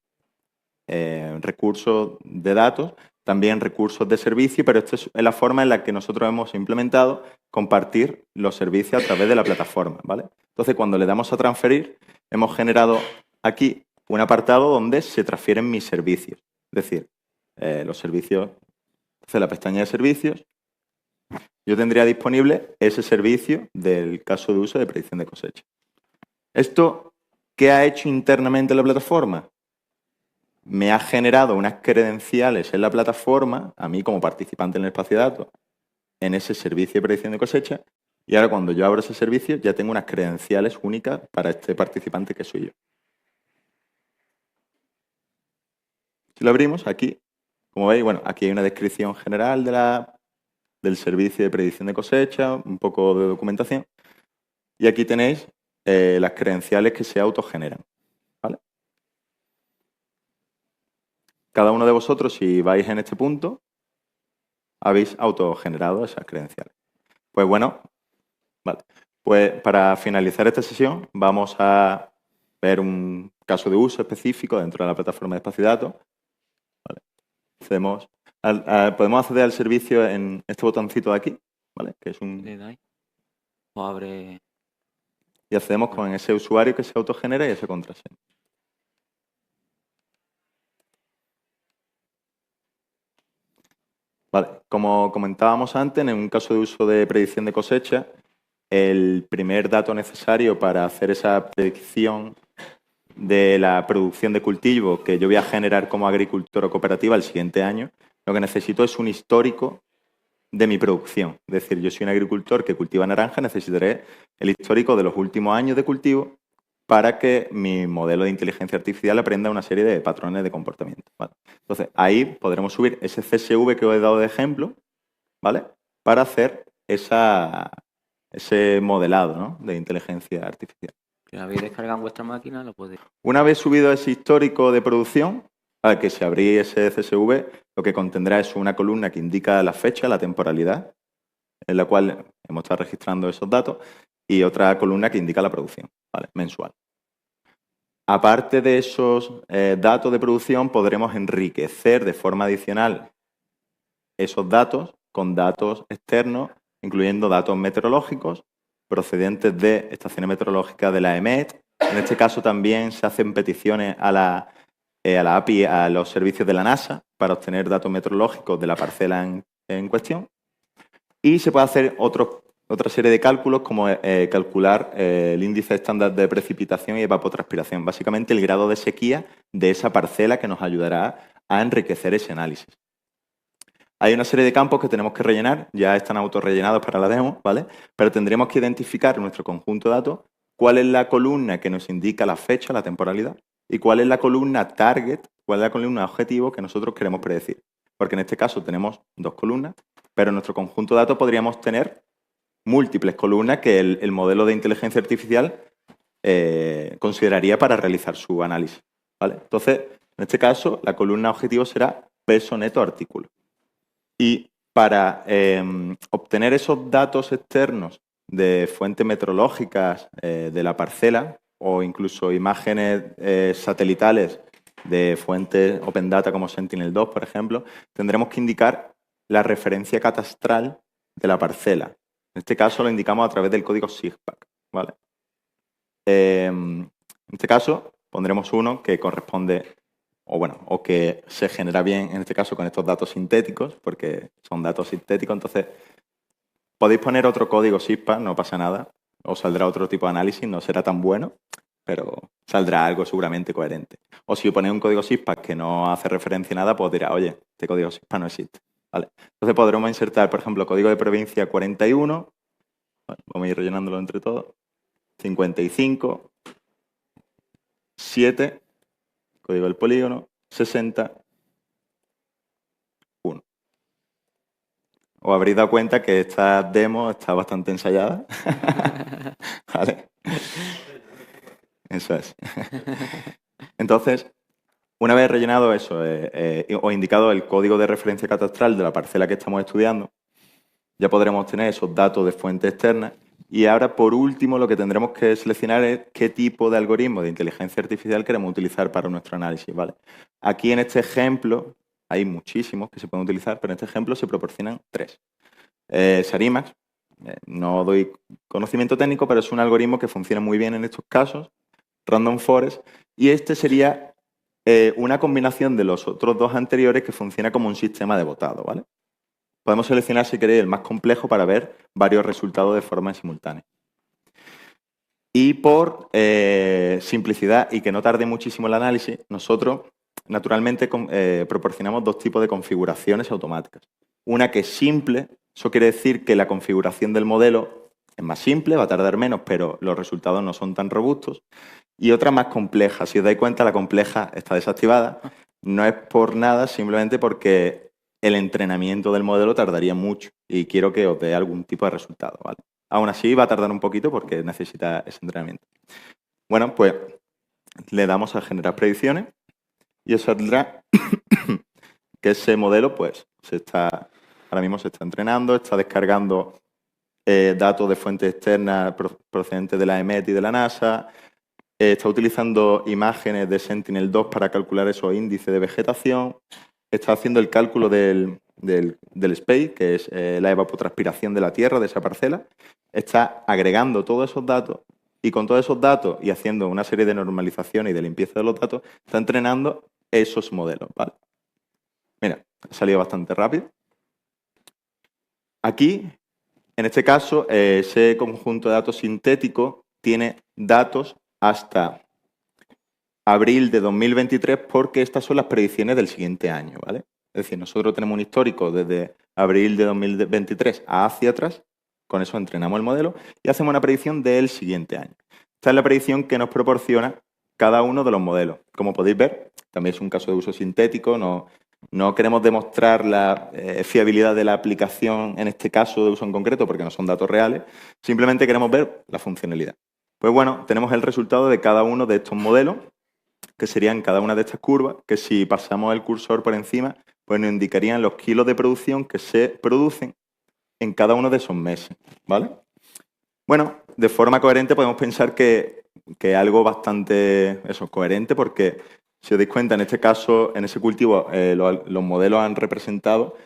recursos de datos, también recursos de servicio, pero esta es la forma en la que nosotros hemos implementado compartir los servicios a través de la plataforma, ¿vale? Entonces, cuando le damos a transferir, hemos generado aquí un apartado donde se transfieren mis servicios. Es decir, los servicios, entonces la pestaña de servicios, yo tendría disponible ese servicio del caso de uso de predicción de cosecha. ¿Esto qué ha hecho internamente la plataforma? Me ha generado unas credenciales en la plataforma, a mí como participante en el espacio de datos, en ese servicio de predicción de cosecha, y ahora cuando yo abro ese servicio ya tengo unas credenciales únicas para este participante que soy yo. Si lo abrimos aquí, como veis, bueno, aquí hay una descripción general del servicio de predicción de cosecha, un poco de documentación, y aquí tenéis las credenciales que se autogeneran. ¿Vale? Cada uno de vosotros, si vais en este punto, habéis autogenerado esas credenciales. Pues bueno, vale. Pues para finalizar esta sesión vamos a ver un caso de uso específico dentro de la plataforma de espacio de datos. Vale. Podemos acceder al servicio en este botoncito de aquí, ¿vale? Que es un... Le dais, o abre... Y accedemos con ese usuario que se autogenera y esa contraseña. Vale, como comentábamos antes, en un caso de uso de predicción de cosecha, el primer dato necesario para hacer esa predicción de la producción de cultivo que yo voy a generar como agricultor o cooperativa el siguiente año, lo que necesito es un histórico de mi producción. Es decir, yo soy un agricultor que cultiva naranja, necesitaré el histórico de los últimos años de cultivo para que mi modelo de inteligencia artificial aprenda una serie de patrones de comportamiento. ¿Vale? Entonces, ahí podremos subir ese CSV que os he dado de ejemplo, ¿vale? Para hacer ese modelado, ¿no? De inteligencia artificial. Que lo habéis descargado en vuestra máquina, lo podéis... Una vez subido ese histórico de producción, para que se abrí ese CSV, lo que contendrá es una columna que indica la fecha, la temporalidad, en la cual hemos estado registrando esos datos, y otra columna que indica la producción, ¿vale? Mensual. Aparte de esos datos de producción, podremos enriquecer de forma adicional esos datos con datos externos, incluyendo datos meteorológicos procedentes de estaciones meteorológicas de la EMET. En este caso también se hacen peticiones a la API, a los servicios de la NASA, para obtener datos meteorológicos de la parcela en cuestión. Y se puede hacer otra serie de cálculos, como calcular el índice estándar de precipitación y evapotranspiración, básicamente el grado de sequía de esa parcela que nos ayudará a enriquecer ese análisis. Hay una serie de campos que tenemos que rellenar, ya están autorrellenados para la demo, ¿vale? Pero tendremos que identificar en nuestro conjunto de datos cuál es la columna que nos indica la fecha, la temporalidad, y cuál es la columna target, cuál es la columna objetivo que nosotros queremos predecir. Porque en este caso tenemos dos columnas, pero en nuestro conjunto de datos podríamos tener múltiples columnas que el modelo de inteligencia artificial consideraría para realizar su análisis, ¿vale? Entonces, en este caso, la columna objetivo será peso neto artículo. Y para obtener esos datos externos de fuentes meteorológicas de la parcela o incluso imágenes satelitales de fuentes Open Data como Sentinel-2, por ejemplo, tendremos que indicar la referencia catastral de la parcela. En este caso lo indicamos a través del código SIGPAC, ¿vale? En este caso pondremos uno que corresponde o que se genera bien, en este caso, con estos datos sintéticos, porque son datos sintéticos. Entonces, podéis poner otro código SIGPAC, no pasa nada. Os saldrá otro tipo de análisis, no será tan bueno, pero saldrá algo seguramente coherente. O si ponéis un código SIGPAC que no hace referencia a nada, pues dirá, oye, este código SIGPAC no existe. ¿Vale? Entonces, podremos insertar, por ejemplo, código de provincia 41. Vamos a ir rellenándolo entre todos. 55. 7. Código del polígono, 60, 1. Os habréis dado cuenta que esta demo está bastante ensayada. ¿Vale? Eso es. Entonces, una vez rellenado eso o indicado el código de referencia catastral de la parcela que estamos estudiando, ya podremos obtener esos datos de fuentes externas. Y ahora, por último, lo que tendremos que seleccionar es qué tipo de algoritmo de inteligencia artificial queremos utilizar para nuestro análisis, ¿vale? Aquí en este ejemplo, hay muchísimos que se pueden utilizar, pero en este ejemplo se proporcionan 3. SARIMAX, no doy conocimiento técnico, pero es un algoritmo que funciona muy bien en estos casos. Random Forest, y este sería una combinación de los otros dos anteriores que funciona como un sistema de votado, ¿vale? Podemos seleccionar, si queréis, el más complejo para ver varios resultados de forma simultánea. Y por simplicidad y que no tarde muchísimo el análisis, nosotros naturalmente proporcionamos dos tipos de configuraciones automáticas. Una que es simple, eso quiere decir que la configuración del modelo es más simple, va a tardar menos, pero los resultados no son tan robustos. Y otra más compleja. Si os dais cuenta, la compleja está desactivada. No es por nada, simplemente porque el entrenamiento del modelo tardaría mucho y quiero que os dé algún tipo de resultado, ¿vale? Aún así va a tardar un poquito porque necesita ese entrenamiento. Bueno, pues le damos a generar predicciones y os saldrá que ese modelo pues ahora mismo se está entrenando, está descargando datos de fuentes externas procedentes de la EMET y de la NASA. Está utilizando imágenes de Sentinel-2 para calcular esos índices de vegetación. Está haciendo el cálculo del SPEI, que es la evapotranspiración de la tierra, de esa parcela. Está agregando todos esos datos y con todos esos datos y haciendo una serie de normalizaciones y de limpieza de los datos, está entrenando esos modelos, ¿vale? Mira, ha salido bastante rápido. Aquí, en este caso, ese conjunto de datos sintético tiene datos hasta abril de 2023 porque estas son las predicciones del siguiente año, ¿vale? Es decir, nosotros tenemos un histórico desde abril de 2023 hacia atrás, con eso entrenamos el modelo y hacemos una predicción del siguiente año. Esta es la predicción que nos proporciona cada uno de los modelos. Como podéis ver, también es un caso de uso sintético, no queremos demostrar la fiabilidad de la aplicación en este caso de uso en concreto porque no son datos reales, simplemente queremos ver la funcionalidad. Pues bueno, tenemos el resultado de cada uno de estos modelos, que serían cada una de estas curvas, que si pasamos el cursor por encima, pues nos indicarían los kilos de producción que se producen en cada uno de esos meses, ¿vale? Bueno, de forma coherente podemos pensar que algo bastante coherente, porque si os dais cuenta, en este caso, en ese cultivo, los modelos han representado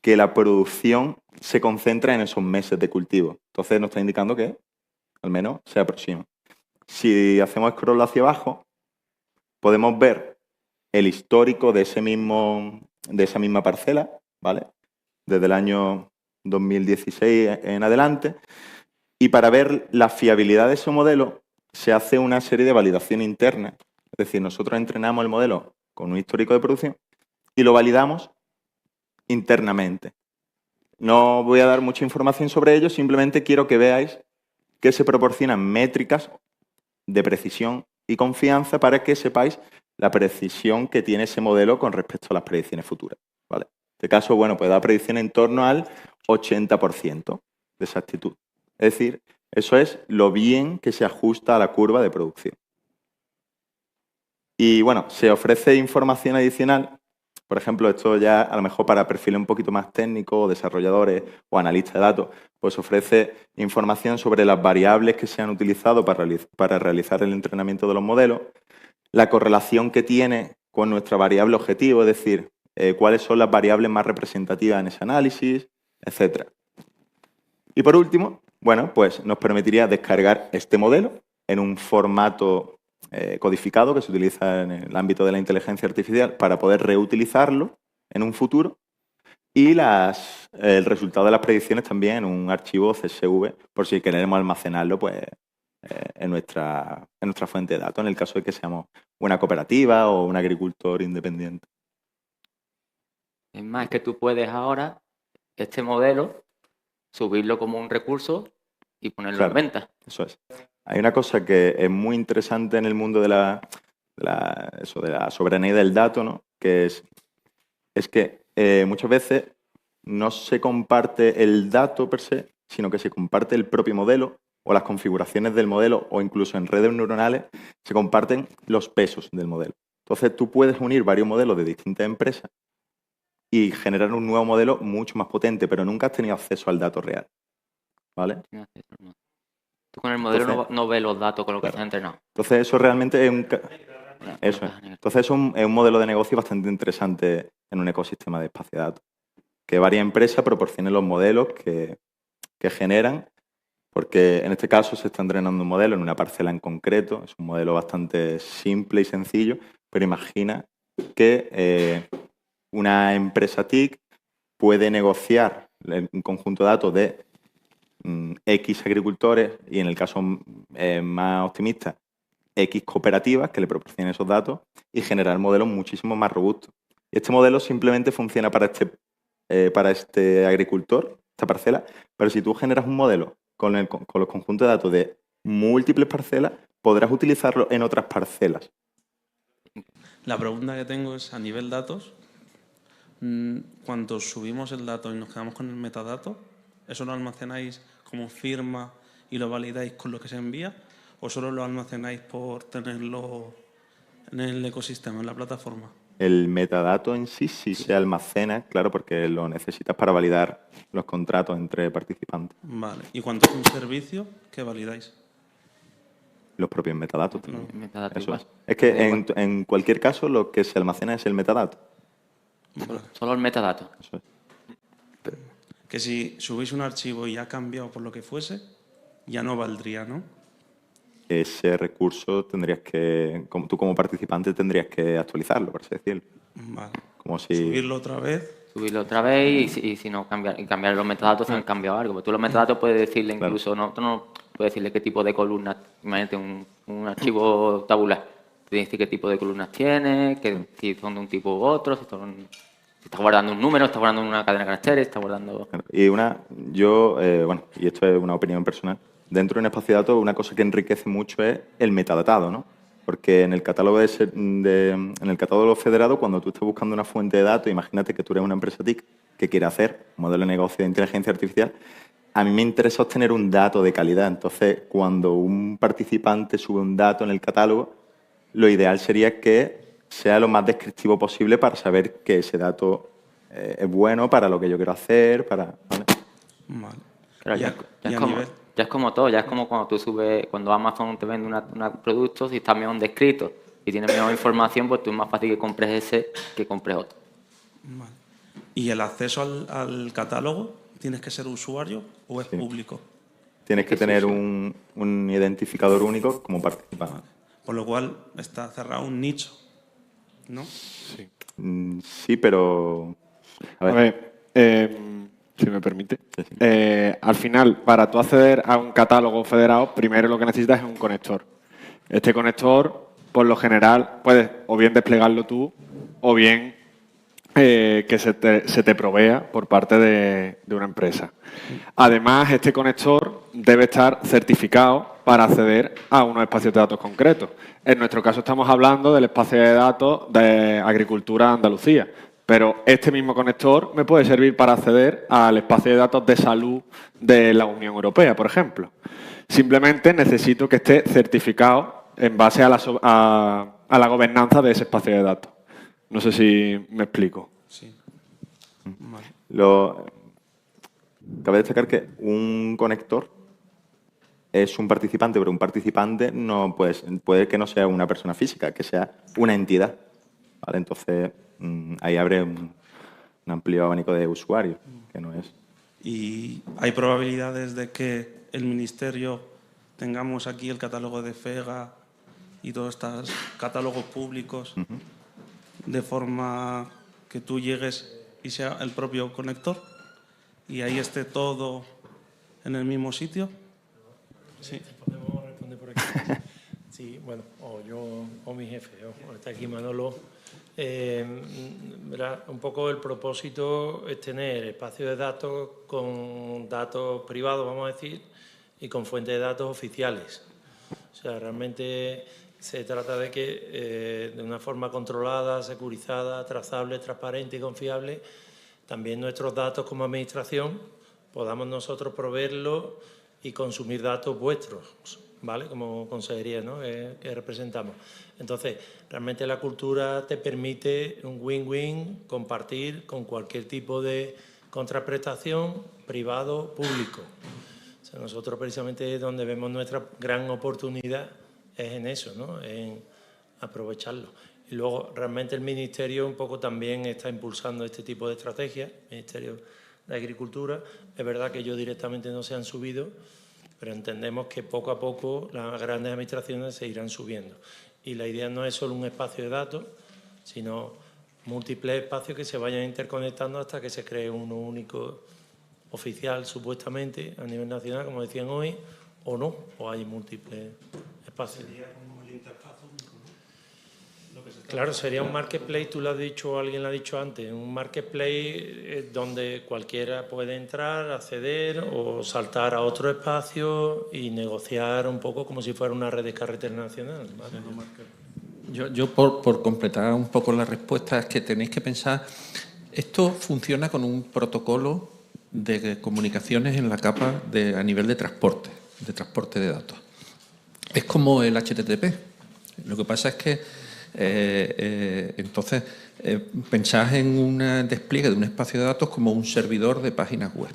que la producción se concentra en esos meses de cultivo. Entonces nos está indicando que al menos se aproxima. Si hacemos scroll hacia abajo, podemos ver el histórico de esa misma parcela, ¿vale? Desde el año 2016 en adelante. Y para ver la fiabilidad de ese modelo, se hace una serie de validación interna. Es decir, nosotros entrenamos el modelo con un histórico de producción y lo validamos internamente. No voy a dar mucha información sobre ello, simplemente quiero que veáis que se proporcionan métricas de precisión y confianza para que sepáis la precisión que tiene ese modelo con respecto a las predicciones futuras, ¿vale? En este caso, bueno, pues da predicción en torno al 80% de exactitud. Es decir, eso es lo bien que se ajusta a la curva de producción. Y bueno, se ofrece información adicional. Por ejemplo, esto ya a lo mejor para perfiles un poquito más técnicos, desarrolladores o analistas de datos, pues ofrece información sobre las variables que se han utilizado para realizar el entrenamiento de los modelos, la correlación que tiene con nuestra variable objetivo, es decir, cuáles son las variables más representativas en ese análisis, etc. Y por último, bueno, pues nos permitiría descargar este modelo en un formato codificado que se utiliza en el ámbito de la inteligencia artificial para poder reutilizarlo en un futuro y el resultado de las predicciones también en un archivo CSV por si queremos almacenarlo pues, en nuestra fuente de datos, en el caso de que seamos una cooperativa o un agricultor independiente. Es más, que tú puedes ahora este modelo subirlo como un recurso y ponerlo en venta. Eso es. Hay una cosa que es muy interesante en el mundo de la soberanía del dato, ¿no? Que es que muchas veces no se comparte el dato per se, sino que se comparte el propio modelo o las configuraciones del modelo o incluso en redes neuronales se comparten los pesos del modelo. Entonces tú puedes unir varios modelos de distintas empresas y generar un nuevo modelo mucho más potente, pero nunca has tenido acceso al dato real, ¿vale? Tú con el modelo Entonces, no ves los datos con los que se han entrenado. Entonces eso realmente es Entonces es un modelo de negocio bastante interesante en un ecosistema de espacio de datos. Que varias empresas proporcionen los modelos que generan, porque en este caso se está entrenando un modelo en una parcela en concreto, es un modelo bastante simple y sencillo, pero imagina que una empresa TIC puede negociar un conjunto de datos de X agricultores y en el caso más optimista, X cooperativas que le proporcionen esos datos y generar modelos muchísimo más robustos. Y este modelo simplemente funciona para este agricultor, esta parcela, pero si tú generas un modelo con los conjuntos de datos de múltiples parcelas, podrás utilizarlo en otras parcelas. La pregunta que tengo es, a nivel datos, cuando subimos el dato y nos quedamos con el metadato, ¿eso lo almacenáis como firma y lo validáis con lo que se envía? ¿O solo lo almacenáis por tenerlo en el ecosistema, en la plataforma? El metadato en sí se almacena, claro, porque lo necesitas para validar los contratos entre participantes. Vale. ¿Y cuando es un servicio, qué validáis? Los propios metadatos también. El metadato Eso igual. es que Da igual. en cualquier caso lo que se almacena es el metadato. Solo el metadato. Eso es. Que si subís un archivo y ha cambiado por lo que fuese, ya no valdría, ¿no? Ese recurso tendrías que, tú como participante tendrías que actualizarlo, por así decirlo. Vale. Como si... Subirlo otra vez. Subirlo otra vez y si no cambiar los metadatos si han cambiado algo. Porque tú los metadatos puedes decirle incluso, tú no puedes decirle qué tipo de columnas, imagínate un archivo tabular, te dice qué tipo de columnas tiene, que si son de un tipo u otro, si estás guardando un número, estás guardando una cadena de caracteres, estás guardando... Y bueno, y esto es una opinión personal, dentro de un espacio de datos una cosa que enriquece mucho es el metadatado, ¿no? Porque en el catálogo en el catálogo federado, cuando tú estás buscando una fuente de datos, imagínate que tú eres una empresa TIC que quiere hacer un modelo de negocio de inteligencia artificial, a mí me interesa obtener un dato de calidad. Entonces, cuando un participante sube un dato en el catálogo, lo ideal sería que sea lo más descriptivo posible para saber que ese dato es bueno para lo que yo quiero hacer, ¿vale? Vale. Claro, Y a ya es como todo, ya es como cuando tú subes, cuando Amazon te vende un producto, si está mejor descrito y tiene mejor información, pues tú es más fácil que compres ese que compres otro. Vale. ¿Y el acceso al catálogo tienes que ser usuario o es público? Tienes que tener un identificador único como participante. Por lo cual está cerrado un nicho, ¿no? Sí, pero... A ver, si me permite. Sí, sí. Al final, para tú acceder a un catálogo federado, primero lo que necesitas es un conector. Este conector, por lo general, puedes o bien desplegarlo tú o bien que se te provea por parte de una empresa. Además, este conector debe estar certificado para acceder a unos espacios de datos concretos. En nuestro caso estamos hablando del espacio de datos de Agricultura de Andalucía, pero este mismo conector me puede servir para acceder al espacio de datos de salud de la Unión Europea, por ejemplo. Simplemente necesito que esté certificado en base a la gobernanza de ese espacio de datos. No sé si me explico. Sí. Vale. Cabe destacar que un conector es un participante, pero un participante no puede que no sea una persona física, que sea una entidad. ¿Vale? Entonces, ahí abre un amplio abanico de usuarios, que no es... ¿Y hay probabilidades de que el Ministerio tengamos aquí el catálogo de FEGA y todos estos catálogos públicos de forma que tú llegues y sea el propio conector y ahí esté todo en el mismo sitio? Sí. Podemos responder por aquí. Sí, bueno, o yo o mi jefe, o está aquí Manolo. Un poco el propósito es tener espacios de datos con datos privados, vamos a decir, y con fuentes de datos oficiales. O sea, realmente se trata de que de una forma controlada, securizada, trazable, transparente y confiable, también nuestros datos como administración podamos nosotros proveerlos y consumir datos vuestros, ¿vale? Como consejería, ¿no? Que representamos. Entonces, realmente la cultura te permite un win-win, compartir con cualquier tipo de contraprestación, privado, público. O sea, nosotros precisamente donde vemos nuestra gran oportunidad es en eso, ¿no? En aprovecharlo. Y luego, realmente el Ministerio un poco también está impulsando este tipo de estrategias, el Ministerio de Agricultura. Es verdad que ellos directamente no se han subido, pero entendemos que poco a poco las grandes administraciones se irán subiendo. Y la idea no es solo un espacio de datos, sino múltiples espacios que se vayan interconectando hasta que se cree uno único oficial, supuestamente, a nivel nacional, como decían hoy, o no, o hay múltiples espacios. Claro, sería un marketplace, tú lo has dicho, alguien lo ha dicho antes, un marketplace donde cualquiera puede entrar, acceder o saltar a otro espacio y negociar un poco como si fuera una red de carretera nacional. ¿Vale? Yo por completar un poco la respuesta, es que tenéis que pensar, esto funciona con un protocolo de comunicaciones en la capa a nivel de transporte de datos. Es como el HTTP. Lo que pasa es que Entonces, pensad en un despliegue de un espacio de datos como un servidor de páginas web.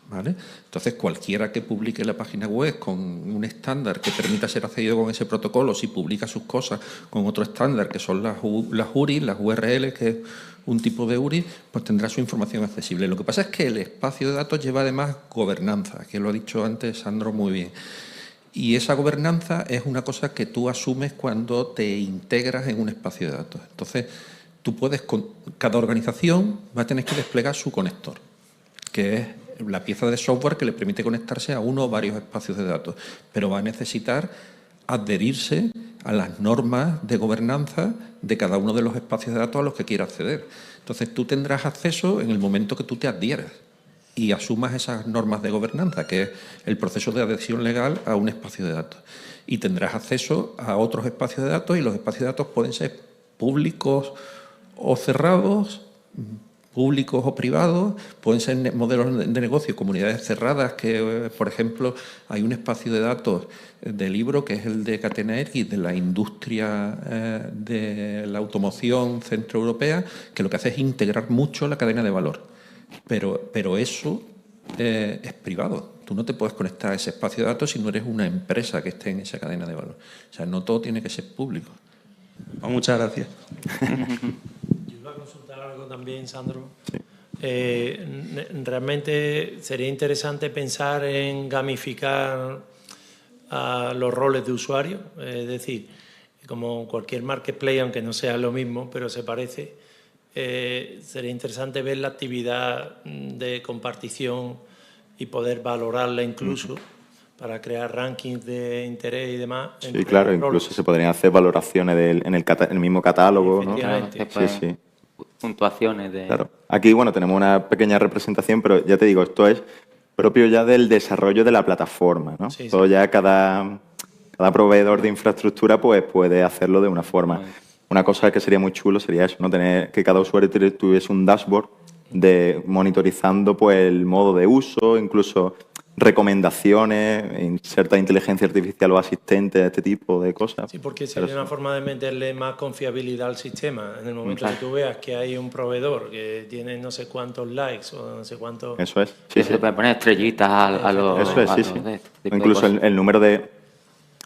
¿Vale? Entonces, cualquiera que publique la página web con un estándar que permita ser accedido con ese protocolo, si publica sus cosas con otro estándar, que son las URI, las URL, que es un tipo de URI, pues tendrá su información accesible. Lo que pasa es que el espacio de datos lleva además gobernanza, que lo ha dicho antes Sandro muy bien. Y esa gobernanza es una cosa que tú asumes cuando te integras en un espacio de datos. Entonces, tú puedes, cada organización va a tener que desplegar su conector, que es la pieza de software que le permite conectarse a uno o varios espacios de datos, pero va a necesitar adherirse a las normas de gobernanza de cada uno de los espacios de datos a los que quiera acceder. Entonces, tú tendrás acceso en el momento que tú te adhieras y asumas esas normas de gobernanza, que es el proceso de adhesión legal a un espacio de datos. Y tendrás acceso a otros espacios de datos, y los espacios de datos pueden ser públicos o cerrados, públicos o privados, pueden ser modelos de negocio, comunidades cerradas, que, por ejemplo, hay un espacio de datos de libro que es el de Catena X, de la industria de la automoción centroeuropea, que lo que hace es integrar mucho la cadena de valor. Pero eso es privado. Tú no te puedes conectar a ese espacio de datos si no eres una empresa que esté en esa cadena de valor. O sea, no todo tiene que ser público. Pues muchas gracias. Yo iba a consultar algo también, Sandro. Realmente sería interesante pensar en gamificar los roles de usuario. Es decir, como cualquier marketplace, aunque no sea lo mismo, pero se parece, sería interesante ver la actividad de compartición y poder valorarla incluso para crear rankings de interés y demás. Sí, claro, incluso se podrían hacer valoraciones en el mismo catálogo, ¿no? Sí, sí. Puntuaciones de... Claro. Aquí, bueno, tenemos una pequeña representación, pero ya te digo, esto es propio ya del desarrollo de la plataforma, ¿no? Sí, Todo ya cada proveedor de infraestructura pues puede hacerlo de una forma. Una cosa que sería muy chulo sería eso, ¿no? Tener que cada usuario tuviese un dashboard de monitorizando pues el modo de uso, incluso recomendaciones, inserta inteligencia artificial o asistentes, este tipo de cosas. Sí, porque sería una forma de meterle más confiabilidad al sistema. En el momento que tú veas que hay un proveedor que tiene no sé cuántos likes o no sé cuántos... Eso es. Sí, se le puede poner estrellitas a los... Eso es, sí. O incluso el número de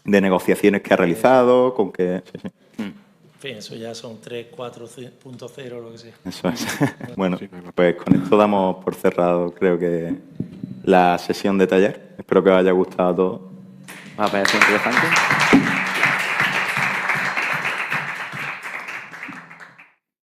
negociaciones que ha realizado, con que... Sí. En fin, eso ya son 3, 4.0, lo que sea. Eso es. Bueno, pues con esto damos por cerrado, creo que, la sesión de taller. Espero que os haya gustado a todos. Me ha parecido interesante.